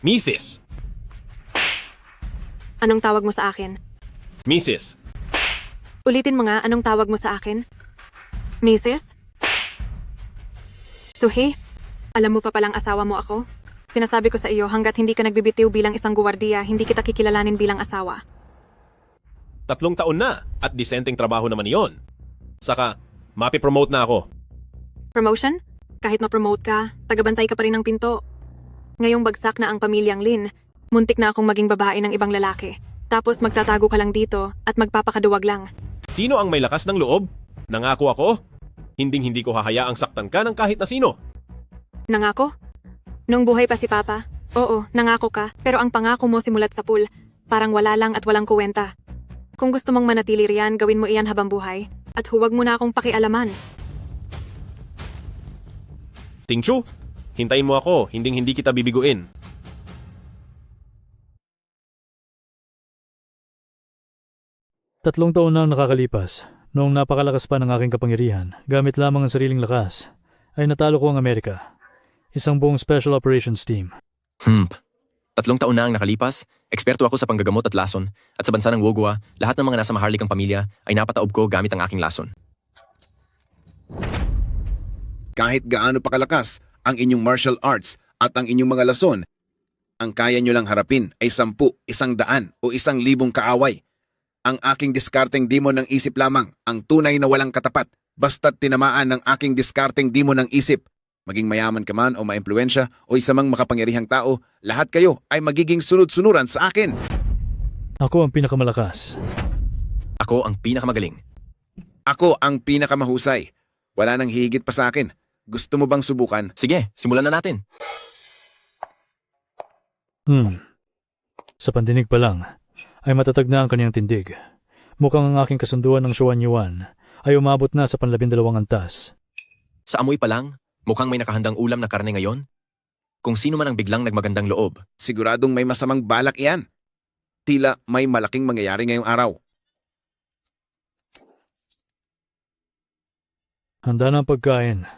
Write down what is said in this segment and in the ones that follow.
Mrs. Anong tawag mo sa akin? Mrs. Ulitin mo nga, anong tawag mo sa akin? Mrs.? Suhi, alam mo pa palang asawa mo ako? Sinasabi ko sa iyo, hanggat hindi ka nagbibitiw bilang isang guwardiya, hindi kita kikilalanin bilang asawa. 3 taon na at disenteng trabaho naman iyon. Saka, mapipromote na ako. Promotion? Kahit ma-promote ka, tagabantay ka pa rin ng pinto. Ngayong bagsak na ang pamilyang Lin, muntik na akong maging babae ng ibang lalaki. Tapos magtatago ka lang dito at magpapakaduwag lang. Sino ang may lakas ng loob? Nangako ako? Hinding-hindi ko hahayaang saktan ka ng kahit na sino. Nangako? Nung buhay pa si Papa? Oo, nangako ka, pero ang pangako mo simulat sa pool, parang wala lang at walang kuwenta. Kung gusto mong manatili riyan, gawin mo iyan habang buhay, at huwag mo na akong pakialaman. Tingchu, hintayin mo ako, hinding-hindi kita bibiguin. Tatlong taon na ang nakakalipas. Noong napakalakas pa ng aking kapangyarihan, gamit lamang ang sariling lakas, ay natalo ko ang Amerika. Isang buong Special Operations Team. 3 taon na ang nakalipas, eksperto ako sa panggagamot at lason, at sa bansa ng Wogwa, lahat ng mga nasa maharlikang pamilya ay napataob ko gamit ang aking lason. Kahit gaano pa kalakas ang inyong martial arts at ang inyong mga lason, ang kaya nyo lang harapin ay 10, 100 o 1,000 kaaway. Ang aking diskarteng demon ng isip lamang ang tunay na walang katapat basta't tinamaan ng aking diskarteng demon ng isip. Maging mayaman ka man o maimpluwensya o isa mang makapangyarihang tao, lahat kayo ay magiging sunod-sunuran sa akin. Ako ang pinakamalakas. Ako ang pinakamagaling. Ako ang pinakamahusay. Wala nang higit pa sa akin. Gusto mo bang subukan? Sige, simulan na natin. Sa pandinig pa lang, ay matatag na ang kaniyang tindig. Mukhang ang aking kasunduan ng Xuan Yuan ay umabot na sa 12 antas. Sa amoy pa lang, mukhang may nakahandang ulam na karne ngayon. Kung sino man ang biglang nagmagandang loob. Siguradong may masamang balak iyan. Tila may malaking mangyayari ngayong araw. Handa na ang pagkain.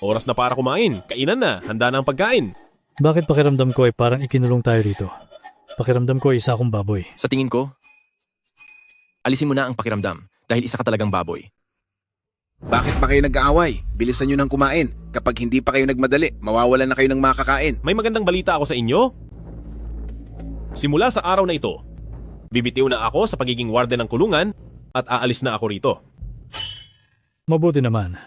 Oras na para kumain. Kainan na. Handa na ang pagkain. Bakit pakiramdam ko ay parang ikinulong tayo rito? Pakiramdam ko ay isa akong baboy. Sa tingin ko, alisin mo na ang pakiramdam dahil isa ka talagang baboy. Bakit pa kayo nag-aaway? Bilisan nyo nang kumain. Kapag hindi pa kayo nagmadali, mawawalan na kayo ng makakain. May magandang balita ako sa inyo. Simula sa araw na ito, bibitiw na ako sa pagiging warden ng kulungan at aalis na ako rito. Mabuti naman.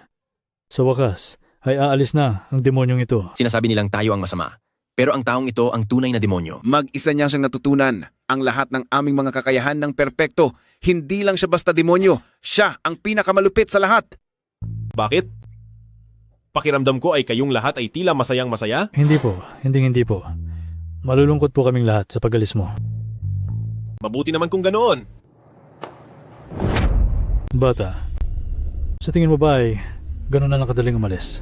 Sa wakas, ay aalis na ang demonyong ito. Sinasabi nilang tayo ang masama. Pero ang taong ito ang tunay na demonyo. Mag-isa niya siyang natutunan. Ang lahat ng aming mga kakayahan ng perpekto. Hindi lang siya basta demonyo. Siya ang pinakamalupit sa lahat. Bakit? Pakiramdam ko ay kayong lahat ay tila masayang masaya? Hindi po, hindi po. Malulungkot po kaming lahat sa pag-alis mo. Mabuti naman kung ganoon. Bata, sa tingin mo ba ay gano'n na lang kadaling umalis?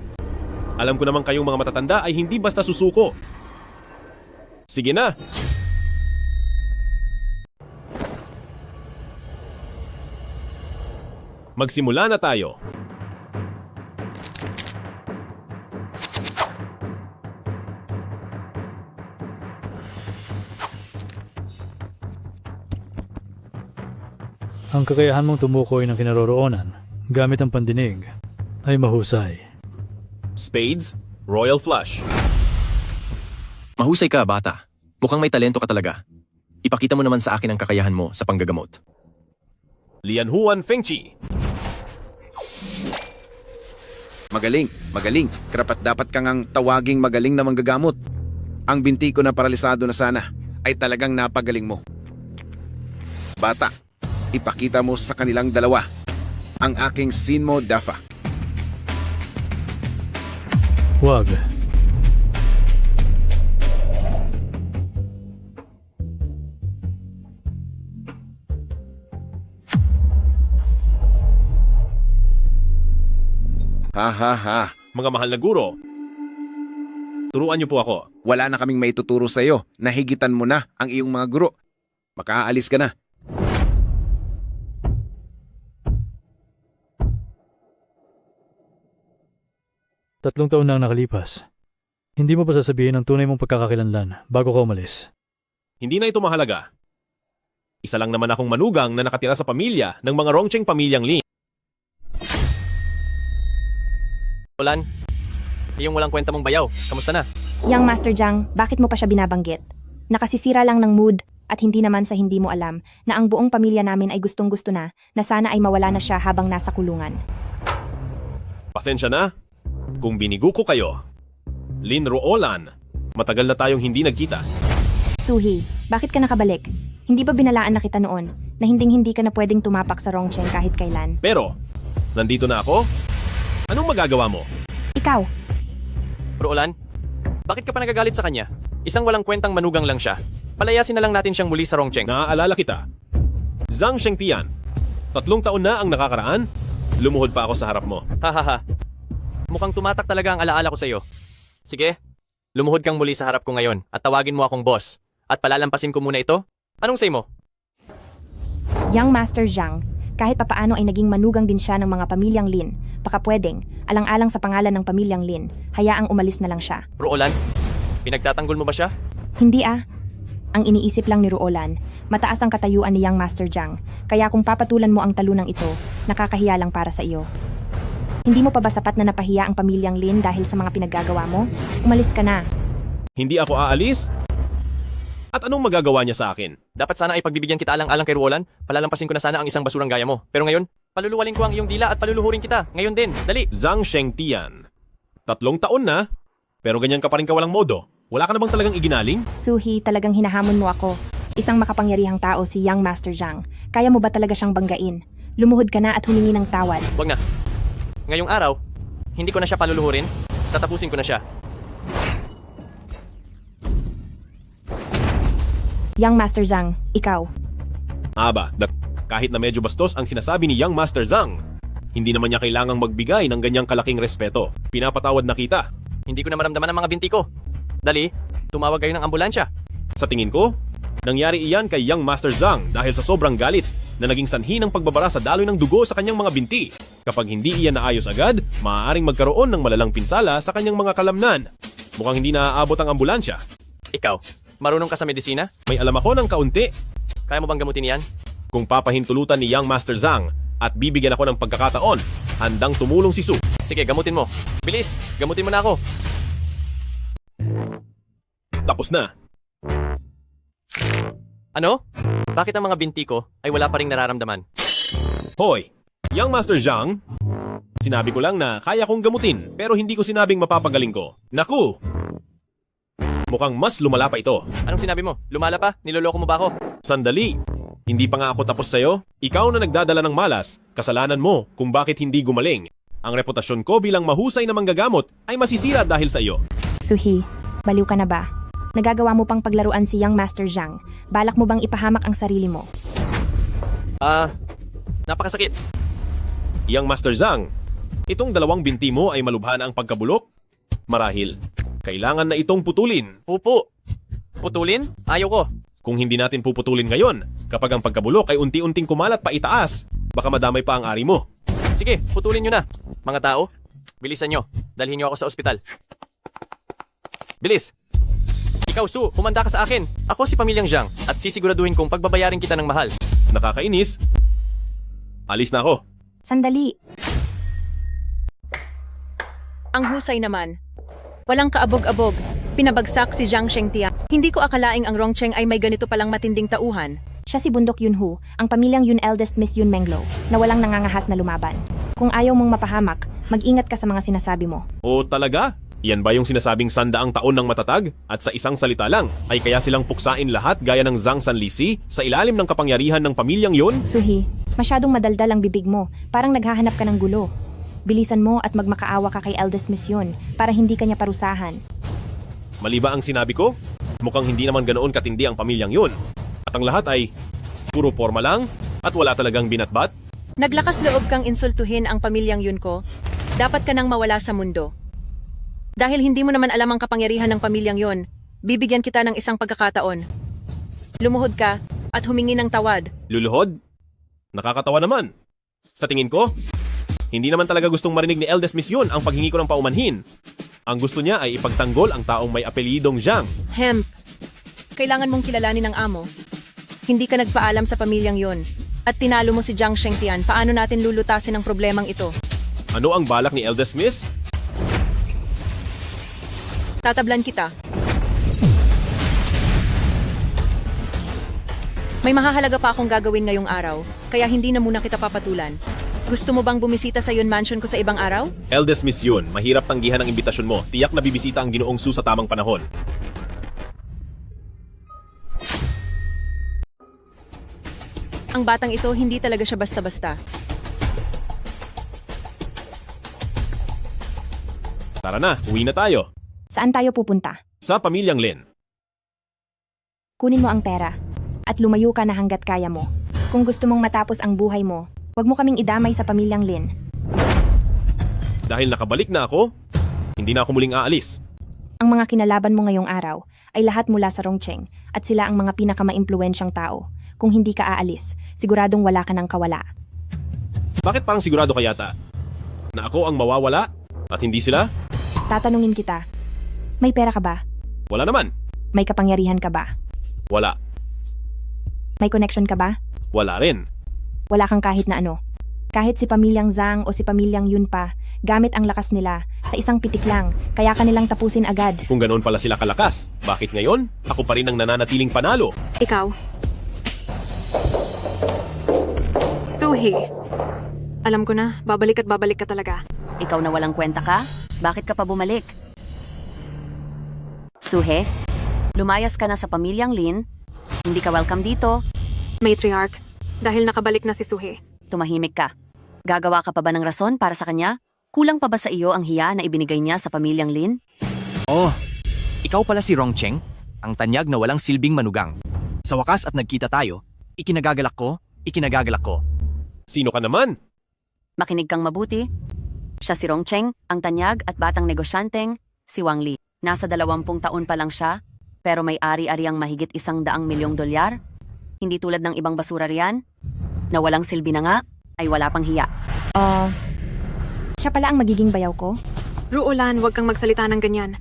Alam ko naman kayong mga matatanda ay hindi basta susuko. Sige na. Magsimula na tayo. Ang kakayahan mong tumukoy ng kinaroroonan gamit ang pandinig ay mahusay. Spades, Royal Flush. Mahusay ka, bata. Mukhang may talento ka talaga. Ipakita mo naman sa akin ang kakayahan mo sa panggagamot. Lianhuan Fengchi. Magaling, magaling. Karapat dapat kang ang tawaging magaling na manggagamot. Ang binti ko na paralisado na sana ay talagang napagaling mo. Bata, ipakita mo sa kanilang dalawa ang aking Sinmo Dafa. Huwag. Ha ha ha. Mga mahal na guro, turuan niyo po ako. Wala na kaming maituturo sa iyo. Nahigitan mo na ang iyong mga guro. Makaalis ka na. Tatlong taon na ang nakalipas. Hindi mo pa sasabihin ang tunay mong pagkakakilanlan bago ka umalis. Hindi na ito mahalaga. Isa lang naman akong manugang na nakatira sa pamilya ng mga Rongcheng pamilyang Lin. Ulan, yung walang kwenta mong bayaw, kamusta na? Young Master Jiang, bakit mo pa siya binabanggit? Nakasisira lang ng mood at hindi naman sa hindi mo alam na ang buong pamilya namin ay gustong-gusto na sana ay mawala na siya habang nasa kulungan. Pasensya na kung binigo ko kayo. Lin Ruolan, matagal na tayong hindi nagkita. Suhi, bakit ka nakabalik? Hindi ba binalaan na kita noon na hinding-hindi ka na pwedeng tumapak sa Rongcheng kahit kailan? Pero, nandito na ako. Anong magagawa mo? Ikaw, Ruolan, bakit ka pa nagagalit sa kanya? Isang walang kwentang manugang lang siya. Palayasin na lang natin siyang muli sa Rongcheng. Naaalala kita. Zhang Shengtian, 3 taon na ang nakakaraan. Lumuhod pa ako sa harap mo. Hahaha. Mukhang tumatak talaga ang alaala ko sa iyo. Sige, lumuhod kang muli sa harap ko ngayon at tawagin mo akong boss. At palalampasin ko muna ito. Anong say mo? Young Master Jiang, kahit papaano ay naging manugang din siya ng mga pamilyang Lin. Baka pwedeng, alang-alang sa pangalan ng pamilyang Lin, hayaang umalis na lang siya. Ruolan, pinagtatanggol mo ba siya? Hindi ah. Ang iniisip lang ni Ruolan, mataas ang katayuan ni Young Master Jiang, kaya kung papatulan mo ang talunang ito, nakakahiya lang para sa iyo. Hindi mo pa ba sapat na napahiya ang pamilyang Lin dahil sa mga pinaggagawa mo? Umalis ka na. Hindi ako aalis? At anong magagawa niya sa akin? Dapat sana ay pagbibigyan kita alang-alang kay Ruolan. Palalampasin ko na sana ang isang basurang gaya mo. Pero ngayon, paluluwalin ko ang iyong dila at paluluhurin kita. Ngayon din, dali. Zhang Shengtian, 3 taon na, pero ganyan ka pa rin kawalang modo. Wala ka na bang talagang iginaling? Suhi, talagang hinahamon mo ako. Isang makapangyarihang tao si Young Master Jiang. Kaya mo ba talaga siyang banggain? Lumuhod ka na at humingi ng tawad. Wag na. Ngayong araw, hindi ko na siya paluluhurin. Tatapusin ko na siya. Young Master Jiang, ikaw. Kahit na medyo bastos ang sinasabi ni Young Master Zhang, hindi naman niya kailangang magbigay ng ganyang kalaking respeto. Pinapatawad na kita. Hindi ko na maramdaman ang mga binti ko. Dali, tumawag kayo ng ambulansya. Sa tingin ko, nangyari iyan kay Young Master Zhang dahil sa sobrang galit na naging sanhi ng pagbabara sa daloy ng dugo sa kanyang mga binti. Kapag hindi iyan naayos agad, maaaring magkaroon ng malalang pinsala sa kanyang mga kalamnan. Mukhang hindi naaabot ang ambulansya. Ikaw, marunong ka sa medisina? May alam ako ng kaunti. Kaya mo bang gamutin yan? Kung papahintulutan ni Young Master Zhang at bibigyan ako ng pagkakataon, handang tumulong si Su. Sige, gamutin mo. Bilis, gamutin mo na ako. Tapos na. Ano? Bakit ang mga binti ko ay wala pa ring nararamdaman? Hoy, Young Master Zhang, sinabi ko lang na kaya kong gamutin pero hindi ko sinabing mapapagaling ko. Naku! Mukhang mas lumala pa ito. Anong sinabi mo? Lumala pa? Niloloko mo ba ako? Sandali, hindi pa nga ako tapos sa'yo. Ikaw na nagdadala ng malas, kasalanan mo kung bakit hindi gumaling. Ang reputasyon ko bilang mahusay na manggagamot ay masisira dahil sa iyo. Suhi, baliw ka na ba? Nagagawa mo pang paglaruan si Young Master Jiang. Balak mo bang ipahamak ang sarili mo? Napakasakit. Young Master Zhang, itong 2 binti mo ay malubha na ang pagkabulok? Marahil, kailangan na itong putulin. Pupo. Putulin? Ayaw ko. Kung hindi natin puputulin ngayon, kapag ang pagkabulok ay unti-unting kumalat pa itaas, baka madamay pa ang ari mo. Sige, putulin nyo na. Mga tao, bilisan nyo. Dalhin nyo ako sa ospital. Bilis! Ikaw, Su, humanda ka sa akin. Ako si Pamilyang Jiang at sisiguraduhin kong pagbabayarin kita ng mahal. Nakakainis. Alis na ako. Sandali. Ang husay naman. Walang kaabog-abog. Pinabagsak si Zhang Shengtian. Hindi ko akalaing ang Rongcheng ay may ganito palang matinding tauhan. Siya si Bundok Yunhu, ang pamilyang Yun eldest Miss Yun Menglo, na walang nangangahas na lumaban. Kung ayaw mong mapahamak, mag-ingat ka sa mga sinasabi mo. O talaga? Yan ba yung sinasabing 100 taon ng matatag? At sa isang salita lang, ay kaya silang puksain lahat gaya ng Zhang Sanlisi sa ilalim ng kapangyarihan ng pamilyang yun? Suhi, masyadong madaldal ang bibig mo. Parang naghahanap ka ng gulo. Bilisan mo at magmakaawa ka kay eldest Miss Yun para hindi ka niya parusahan. Mali ba ang sinabi ko? Mukhang hindi naman ganoon katindi ang pamilyang yun. At ang lahat ay puro forma lang at wala talagang binatbat? Naglakas loob kang insultuhin ang pamilyang yun ko. Dapat ka nang mawala sa mundo. Dahil hindi mo naman alam ang kapangyarihan ng pamilyang yon, bibigyan kita ng isang pagkakataon. Lumuhod ka at humingi ng tawad. Luluhod? Nakakatawa naman. Sa tingin ko, hindi naman talaga gustong marinig ni Eldest Miss yun ang paghingi ko ng paumanhin. Ang gusto niya ay ipagtanggol ang taong may apelyidong Zhang. Hemp, kailangan mong kilalanin ang amo. Hindi ka nagpaalam sa pamilyang yon. At tinalo mo si Jiang Shengtian. Paano natin lulutasin ang problemang ito? Ano ang balak ni Elder Smith? Tatablan kita. May mahahalaga pa akong gagawin ngayong araw, kaya hindi na muna kita papatulan. Gusto mo bang bumisita sa yun mansion ko sa ibang araw? Elder Smith yun, mahirap tanggihan ang imbitasyon mo. Tiyak na bibisita ang Ginoong Su sa tamang panahon. Ang batang ito, hindi talaga siya basta-basta. Tara na, uwi na tayo. Saan tayo pupunta? Sa pamilyang Lin. Kunin mo ang pera at lumayo ka na hanggat kaya mo. Kung gusto mong matapos ang buhay mo, huwag mo kaming idamay sa pamilyang Lin. Dahil nakabalik na ako, hindi na ako muling aalis. Ang mga kinalaban mo ngayong araw ay lahat mula sa Rongcheng at sila ang mga pinakamaimpluwensyang tao. Kung hindi ka aalis, siguradong wala ka ng kawala. Bakit parang sigurado ka yata? Na ako ang mawawala at hindi sila? Tatanungin kita, may pera ka ba? Wala naman. May kapangyarihan ka ba? Wala. May connection ka ba? Wala rin. Wala kang kahit na ano. Kahit si pamilyang Zhang o si pamilyang Yun pa, gamit ang lakas nila sa isang pitik lang, kaya kanilang tapusin agad. Kung ganoon pala sila kalakas, bakit ngayon? Ako pa rin ang nananatiling panalo. Ikaw. Suhi. Alam ko na, babalik at babalik ka talaga. Ikaw na walang kwenta ka? Bakit ka pa bumalik? Suhe, lumayas ka na sa pamilyang Lin. Hindi ka welcome dito. Matriarch, dahil nakabalik na si Suhi. Tumahimik ka. Gagawa ka pa ba ng rason para sa kanya? Kulang pa ba sa iyo ang hiya na ibinigay niya sa pamilyang Lin? Oh, ikaw pala si Rongcheng, ang tanyag na walang silbing manugang. Sa wakas at nagkita tayo, ikinagagalak ko. Sino ka naman? Makinig kang mabuti. Siya si Rongcheng, ang tanyag at batang negosyanteng si Wang Li. Nasa 20 taon pa lang siya, pero may ari-ari ang mahigit $100 million. Hindi tulad ng ibang basura riyan, na walang silbi na nga, ay wala pang hiya. Siya pala ang magiging bayaw ko? Ruolan, huwag kang magsalita ng ganyan.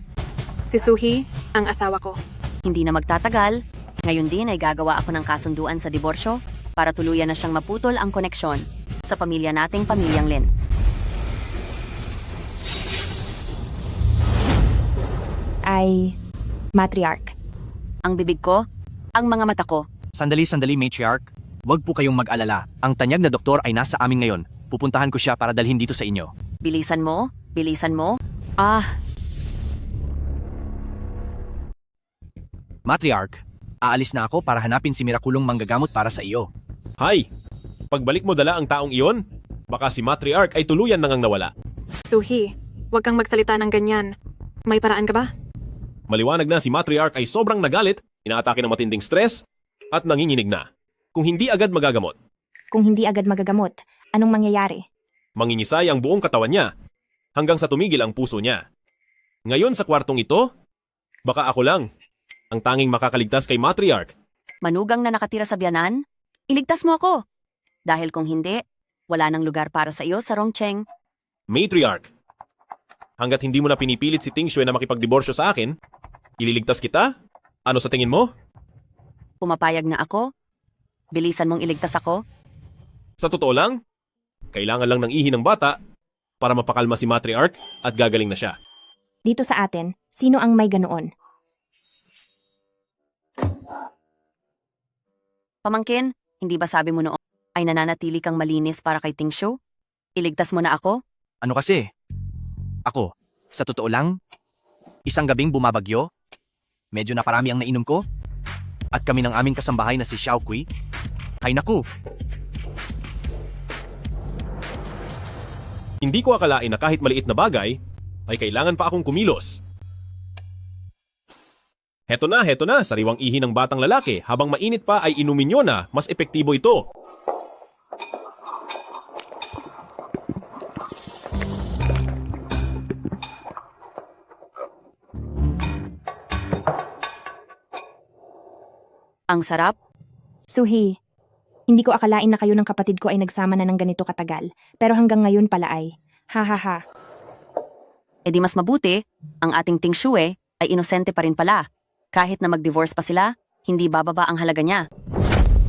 Si Suhi, ang asawa ko. Hindi na magtatagal, ngayon din ay gagawa ako ng kasunduan sa diborsyo para tuluyan na siyang maputol ang koneksyon sa pamilya nating pamilyang Lin. Ay, matriarch. Ang bibig ko, ang mga mata ko. Sandali, matriarch. Huwag po kayong mag-alala. Ang tanyag na doktor ay nasa amin ngayon. Pupuntahan ko siya para dalhin dito sa inyo. Bilisan mo. Matriarch, aalis na ako para hanapin si Miraculong manggagamot para sa iyo. Hay! Pagbalik mo dala ang taong iyon, baka si Matriarch ay tuluyan nang nawala. Suhi, huwag kang magsalita ng ganyan. May paraan ka ba? Maliwanag na si Matriarch ay sobrang nagalit, inaatake ng matinding stress, at nanginginig na. Kung hindi agad magagamot, Kung hindi agad magagamot, anong mangyayari? mangingisay ang buong katawan niya, hanggang sa tumigil ang puso niya. Ngayon sa kwartong ito, baka ako lang, ang tanging makakaligtas kay Matriarch. Manugang na nakatira sa biyanan, iligtas mo ako. Dahil kung hindi, wala nang lugar para sa iyo sa Rongcheng. Matriarch, hanggat hindi mo na pinipilit si Ting Shui na makipagdiborsyo sa akin, ililigtas kita? Ano sa tingin mo? Pumapayag na ako. Bilisan mong iligtas ako. Sa totoo lang, kailangan lang ng ihi ng bata para mapakalma si Matriarch at gagaling na siya. Dito sa atin, sino ang may ganoon? Pamangkin, hindi ba sabi mo noon ay nananatili kang malinis para kay Ting Shu? Iligtas mo na ako? Ano kasi? Ako, sa totoo lang, isang gabing bumabagyo, medyo naparami ang nainom ko, at kami ng aming kasambahay na si Xiao Kui. Ay naku, Hindi ko akalain na kahit maliit na bagay, ay kailangan pa akong kumilos. Heto na, sariwang ihi ng batang lalaki. Habang mainit pa ay inumin nyo na, mas epektibo ito. Ang sarap. Suhi, hindi ko akalain na kayo ng kapatid ko ay nagsama na ng ganito katagal. Pero hanggang ngayon pala ay, ha ha ha. E di mas mabuti, ang ating Ting Shue ay inosente pa rin pala. Kahit na mag-divorce pa sila, hindi bababa ang halaga niya.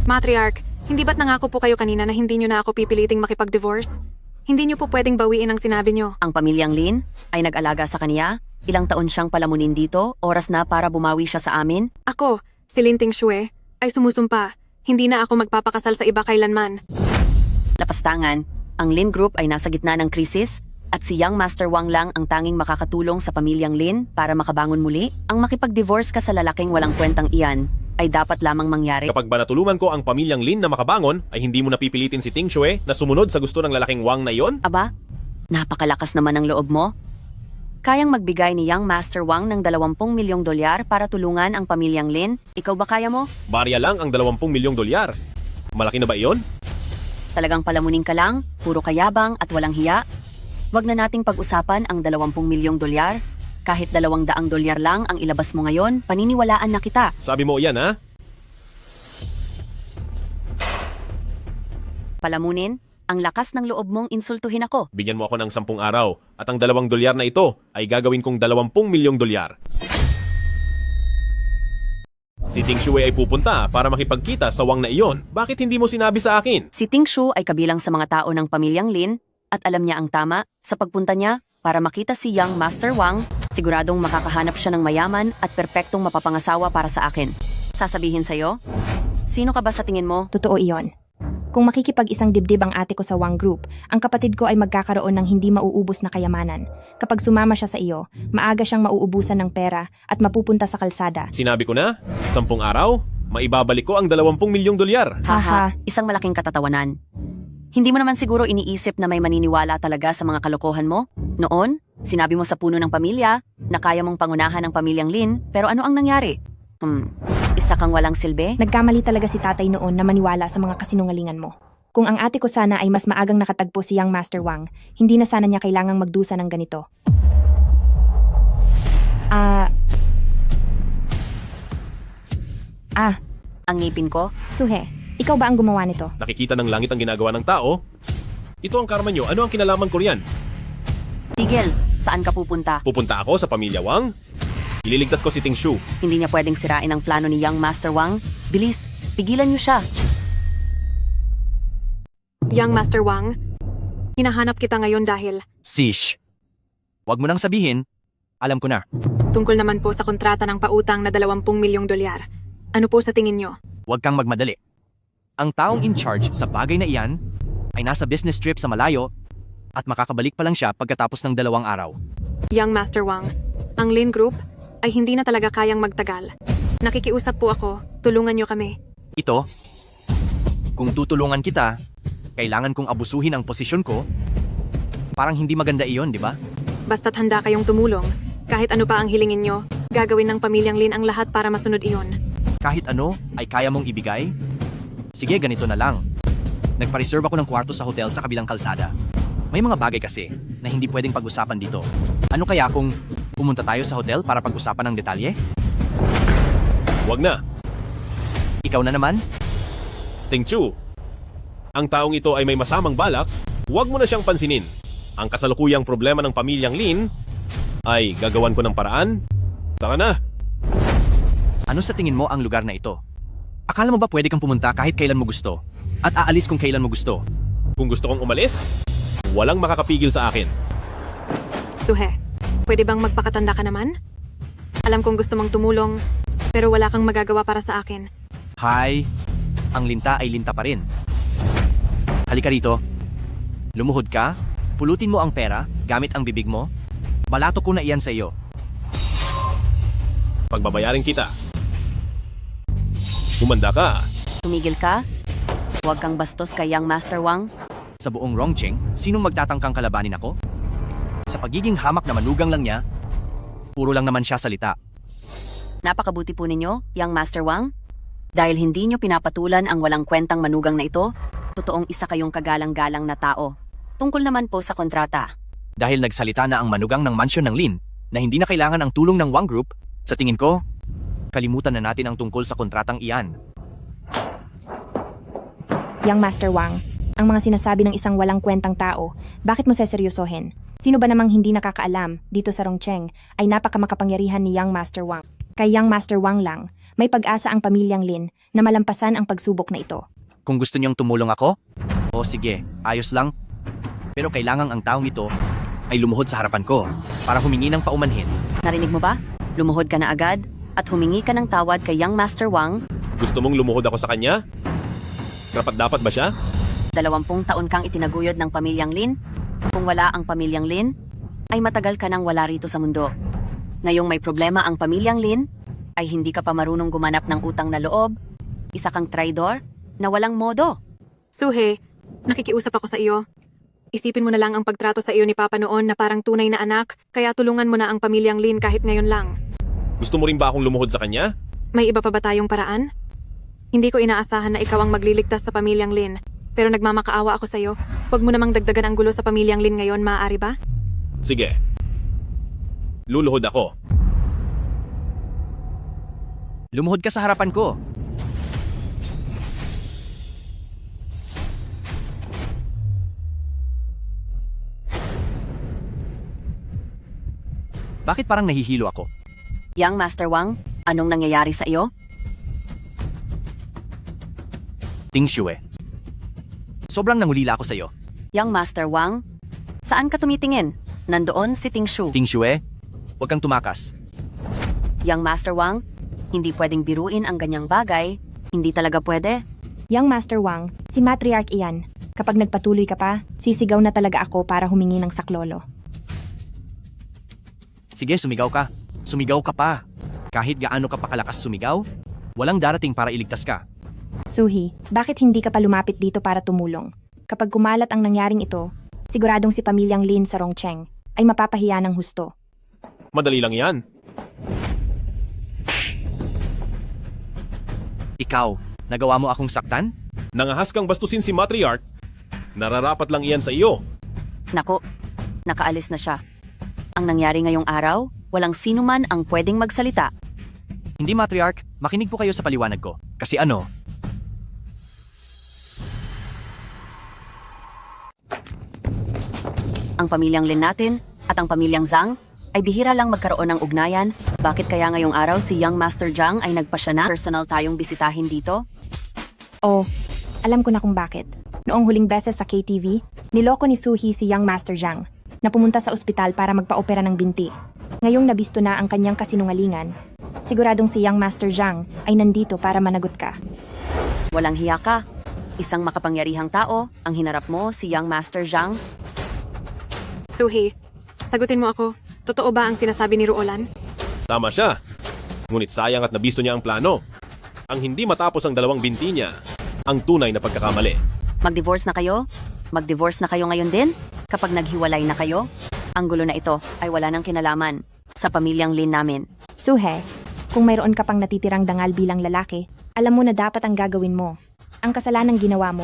Matriarch, hindi ba't nangako po kayo kanina na hindi nyo na ako pipiliting makipag-divorce? Hindi nyo po pwedeng bawiin ang sinabi nyo. Ang pamilyang Lin ay nag-alaga sa kaniya. Ilang taon siyang palamunin dito, oras na para bumawi siya sa amin. Ako, si Lin Ting Shue, ay sumusumpa. Hindi na ako magpapakasal sa iba kailanman. Lapastangan, ang Lin Group ay nasa gitna ng krisis at si Young Master Wang lang ang tanging makakatulong sa pamilyang Lin para makabangon muli. Ang makipag-divorce ka sa lalaking walang kwentang iyan ay dapat lamang mangyari. Kapag ba natulungan ko ang pamilyang Lin na makabangon, ay hindi mo napipilitin si Ting Shue na sumunod sa gusto ng lalaking Wang na iyon? Aba, napakalakas naman ang loob mo. Kayang magbigay ni Young Master Wang ng 20 milyong dolyar para tulungan ang pamilyang Lin. Ikaw ba kaya mo? Barya lang ang 20 milyong dolyar. Malaki na ba iyon? Talagang palamunin ka lang, puro kayabang at walang hiya? Wag na nating pag-usapan ang 20 milyong dolyar. Kahit 200 dolyar lang ang ilabas mo ngayon, paniniwalaan na kita. Sabi mo yan, ha? Palamunin, ang lakas ng loob mong insultuhin ako. Bigyan mo ako ng 10 araw at ang 2 dolyar na ito ay gagawin kong 20 milyong dolyar. Si Ting Shue ay pupunta para makipagkita sa Wang na iyon. Bakit hindi mo sinabi sa akin? Si Ting Shu ay kabilang sa mga tao ng pamilyang Lin at alam niya ang tama sa pagpunta niya para makita si Young Master Wang. Siguradong makakahanap siya ng mayaman at perpektong mapapangasawa para sa akin. Sasabihin sa'yo, sino ka ba sa tingin mo? Totoo iyon. Kung makikipag-isang dibdib ang ate ko sa Wang Group, ang kapatid ko ay magkakaroon ng hindi mauubos na kayamanan. Kapag sumama siya sa iyo, maaga siyang mauubusan ng pera at mapupunta sa kalsada. Sinabi ko na, 10 araw, maibabalik ko ang 20 milyong dolyar. Haha, isang malaking katatawanan. Hindi mo naman siguro iniisip na may maniniwala talaga sa mga kalokohan mo? Noon, sinabi mo sa puno ng pamilya na kaya mong pangunahan ang pamilyang Lin, pero ano ang nangyari? Isa kang walang silbi? Nagkamali talaga si tatay noon na maniwala sa mga kasinungalingan mo. Kung ang ate ko sana ay mas maagang nakatagpo si Young Master Wang, hindi na sana niya kailangang magdusa ng ganito. Ang ngipin ko? Suhe, ikaw ba ang gumawa nito? Nakikita ng langit ang ginagawa ng tao. Ito ang karma nyo. Ano ang kinalaman ko riyan? Tigil, saan ka pupunta? Pupunta ako sa pamilya Wang. Ililigtas ko si Ting Shu. Hindi niya pwedeng sirain ang plano ni Young Master Wang. Bilis, pigilan niyo siya. Young Master Wang, hinahanap kita ngayon dahil Sish. Huwag mo nang sabihin. Alam ko na. tungkol naman po sa kontrata ng pautang na 20 milyong dolyar. Ano po sa tingin nyo? Huwag kang magmadali. Ang taong in charge sa bagay na iyan ay nasa business trip sa malayo at makakabalik pa lang siya pagkatapos ng 2 araw. Young Master Wang, ang Lin Group ay hindi na talaga kayang magtagal. Nakikiusap po ako, tulungan nyo kami. Ito, kung tutulungan kita, kailangan kong abusuhin ang posisyon ko. Parang hindi maganda iyon, di ba? Basta't handa kayong tumulong, kahit ano pa ang hilingin nyo, gagawin ng pamilyang Lin ang lahat para masunod iyon. Kahit ano ay kaya mong ibigay? Sige, ganito na lang. Nagpa-reserve ako ng kwarto sa hotel sa kabilang kalsada. May mga bagay kasi na hindi pwedeng pag-usapan dito. Ano kaya kung pumunta tayo sa hotel para pag-usapan ng detalye? Huwag na. Ikaw na naman? Ting Chu, ang taong ito ay may masamang balak. Huwag mo na siyang pansinin. Ang kasalukuyang problema ng pamilyang Lin ay gagawan ko ng paraan. Tara na. Ano sa tingin mo ang lugar na ito? Akala mo ba pwede kang pumunta kahit kailan mo gusto? At aalis kung kailan mo gusto? Kung gusto kong umalis, walang makakapigil sa akin. Suhe, pwede bang magpakatanda ka naman? Alam kong gusto mong tumulong, pero wala kang magagawa para sa akin. Hi, ang linta ay linta pa rin. Halika rito. Lumuhod ka, pulutin mo ang pera gamit ang bibig mo. Balato ko na iyan sa iyo. Pagbabayarin kita. Humanda ka. Tumigil ka? Huwag kang bastos kay Young Master Wang. Sa buong Rongcheng, sinong magtatangkang kalabanin ako? Sa pagiging hamak na manugang lang niya, puro lang naman siya salita. Napakabuti po ninyo, Young Master Wang. Dahil hindi nyo pinapatulan ang walang kwentang manugang na ito, totoong isa kayong kagalang-galang na tao. Tungkol naman po sa kontrata. Dahil nagsalita na ang manugang ng mansyon ng Lin na hindi na kailangan ang tulong ng Wang Group, sa tingin ko, kalimutan na natin ang tungkol sa kontratang iyan. Young Master Wang, ang mga sinasabi ng isang walang kwentang tao, bakit mo seseryosohin? Sino ba namang hindi nakakaalam dito sa Rongcheng ay napakamakapangyarihan ni Young Master Wang. Kay Young Master Wang lang, may pag-asa ang pamilyang Lin na malampasan ang pagsubok na ito. Kung gusto niyong tumulong ako, o sige, ayos lang. Pero kailangang ang taong ito ay lumuhod sa harapan ko para humingi ng paumanhin. Narinig mo ba? Lumuhod ka na agad at humingi ka ng tawad kay Young Master Wang. Gusto mong lumuhod ako sa kanya? Karapat dapat ba siya? 20 taon kang itinaguyod ng pamilyang Lin. Kung wala ang pamilyang Lin, ay matagal ka nang wala rito sa mundo. Ngayong may problema ang pamilyang Lin, ay hindi ka pa marunong gumanap ng utang na loob, isa kang traidor, na walang modo. Suhe, nakikiusap ako sa iyo. Isipin mo na lang ang pagtrato sa iyo ni Papa noon na parang tunay na anak, kaya tulungan mo na ang pamilyang Lin kahit ngayon lang. Gusto mo rin ba akong lumuhod sa kanya? May iba pa ba tayong paraan? Hindi ko inaasahan na ikaw ang magliligtas sa pamilyang Lin, pero nagmamakaawa ako sa iyo. Huwag mo namang dagdagan ang gulo sa pamilyang Lin ngayon, maaari ba? Sige. Luluhod ako. Lumuhod ka sa harapan ko. Bakit parang nahihilo ako? Young Master Wang, anong nangyayari sa iyo? Ting Shue. Sobrang nangulila ako sa iyo. Young Master Wang, saan ka tumitingin? Nandoon si Ting Shu. Ting Shue, huwag kang tumakas. Young Master Wang, hindi pwedeng biruin ang ganyang bagay. Hindi talaga pwede. Young Master Wang, si Matriarch iyan. Kapag nagpatuloy ka pa, sisigaw na talaga ako para humingi ng saklolo. Sige, sumigaw ka. Sumigaw ka pa. Kahit gaano ka pa kalakas sumigaw, walang darating para iligtas ka. Suhi, bakit hindi ka pa lumapit dito para tumulong? Kapag kumalat ang nangyaring ito, siguradong si pamilyang Lin sa Rongcheng ay mapapahiya ng husto. Madali lang yan. Ikaw, nagawa mo akong saktan? Nangahas kang bastusin si Matriarch. Nararapat lang iyan sa iyo. Nako, nakaalis na siya. Ang nangyari ngayong araw, walang sino man ang pwedeng magsalita. Hindi, Matriarch, makinig po kayo sa paliwanag ko. Kasi ano? Ang pamilyang Lin natin at ang pamilyang Zhang ay bihira lang magkaroon ng ugnayan. Bakit kaya ngayong araw si Young Master Zhang ay nagpasya na personal tayong bisitahin dito? Oh, alam ko na kung bakit. Noong huling beses sa KTV, niloko ni Suhi si Young Master Zhang na pumunta sa ospital para magpa-opera ng binti. Ngayong nabisto na ang kanyang kasinungalingan, siguradong si Young Master Zhang ay nandito para managot ka. Walang hiya ka. Isang makapangyarihang tao, ang hinarap mo si Young Master Zhang. Suhe, sagutin mo ako. Totoo ba ang sinasabi ni Ruolan? Tama siya. Ngunit sayang at nabisto niya ang plano. Ang hindi matapos ang dalawang binti niya, ang tunay na pagkakamali. Mag-divorce na kayo? Mag-divorce na kayo ngayon din? Kapag naghiwalay na kayo? Ang gulo na ito ay wala nang kinalaman sa pamilyang Lin namin. Suhe, kung mayroon ka pang natitirang dangal bilang lalaki, alam mo na dapat ang gagawin mo. Ang kasalanang ginawa mo,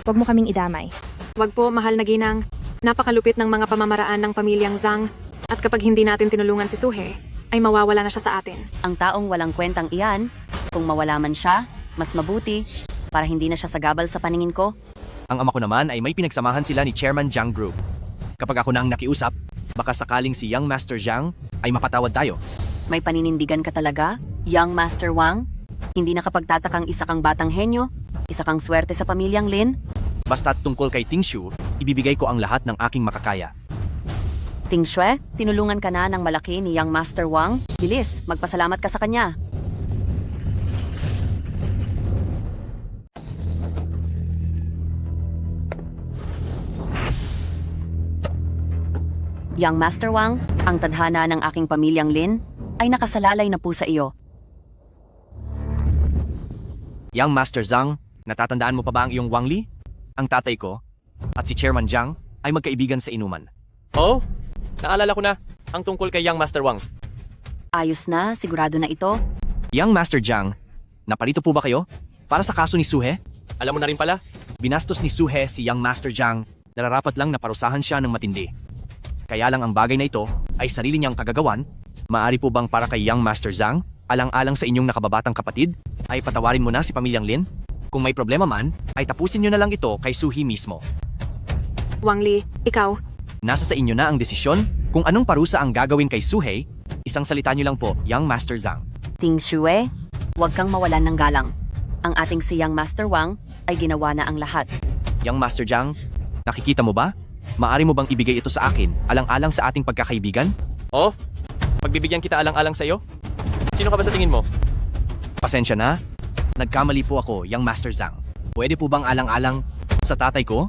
huwag mo kaming idamay. Wag po, mahal na ginang. Napakalupit ng mga pamamaraan ng pamilyang Zhang. At kapag hindi natin tinulungan si Suhe, ay mawawala na siya sa atin. Ang taong walang kwentang iyan, kung mawala man siya, mas mabuti para hindi na siya sagabal sa paningin ko. Ang ama ko naman ay may pinagsamahan sila ni Chairman Zhang Group. Kapag ako na ang nakiusap, baka sakaling si Young Master Zhang ay mapatawad tayo. May paninindigan ka talaga, Young Master Wang? Hindi nakapagtatakang isa kang batang henyo, isa kang swerte sa pamilyang Lin? Basta tungkol kay Ting Shu, ibibigay ko ang lahat ng aking makakaya. Ting Shue, tinulungan ka na ng malaki ni Young Master Wang. Bilis, magpasalamat ka sa kanya. Young Master Wang, ang tadhana ng aking pamilyang Lin ay nakasalalay na po sa iyo. Young Master Zhang, natatandaan mo pa ba ang iyong Wang Li? Ang tatay ko at si Chairman Zhang ay magkaibigan sa inuman. Oh, naalala ko na ang tungkol kay Young Master Wang. Ayos na, sigurado na ito. Young Master Zhang, naparito po ba kayo? Para sa kaso ni Suhe? Alam mo na rin pala, Binastos ni Suhe si Young Master Zhang, nararapat lang na parusahan siya ng matindi. Kaya lang ang bagay na ito ay sarili niyang kagagawan. Maari po bang para kay Young Master Zhang, alang-alang sa inyong nakababatang kapatid, ay patawarin mo na si pamilyang Lin? Kung may problema man, ay tapusin niyo na lang ito kay Suhi mismo. Wang Li, ikaw, Nasa sa inyo na ang desisyon kung anong parusa ang gagawin kay Suhei. Isang salita niyo lang po, Young Master Zhang. Ting Shue, huwag kang mawalan ng galang. Ang ating si Young Master Wang ay ginawa na ang lahat. Young Master Zhang, nakikita mo ba? Maari mo bang ibigay ito sa akin, alang-alang sa ating pagkakaibigan? Oh, pagbibigyan kita alang-alang sa'yo? Sino ka ba sa tingin mo? Pasensya na. Nagkamali po ako, Young Master Zhang. Pwede po bang alang-alang sa tatay ko?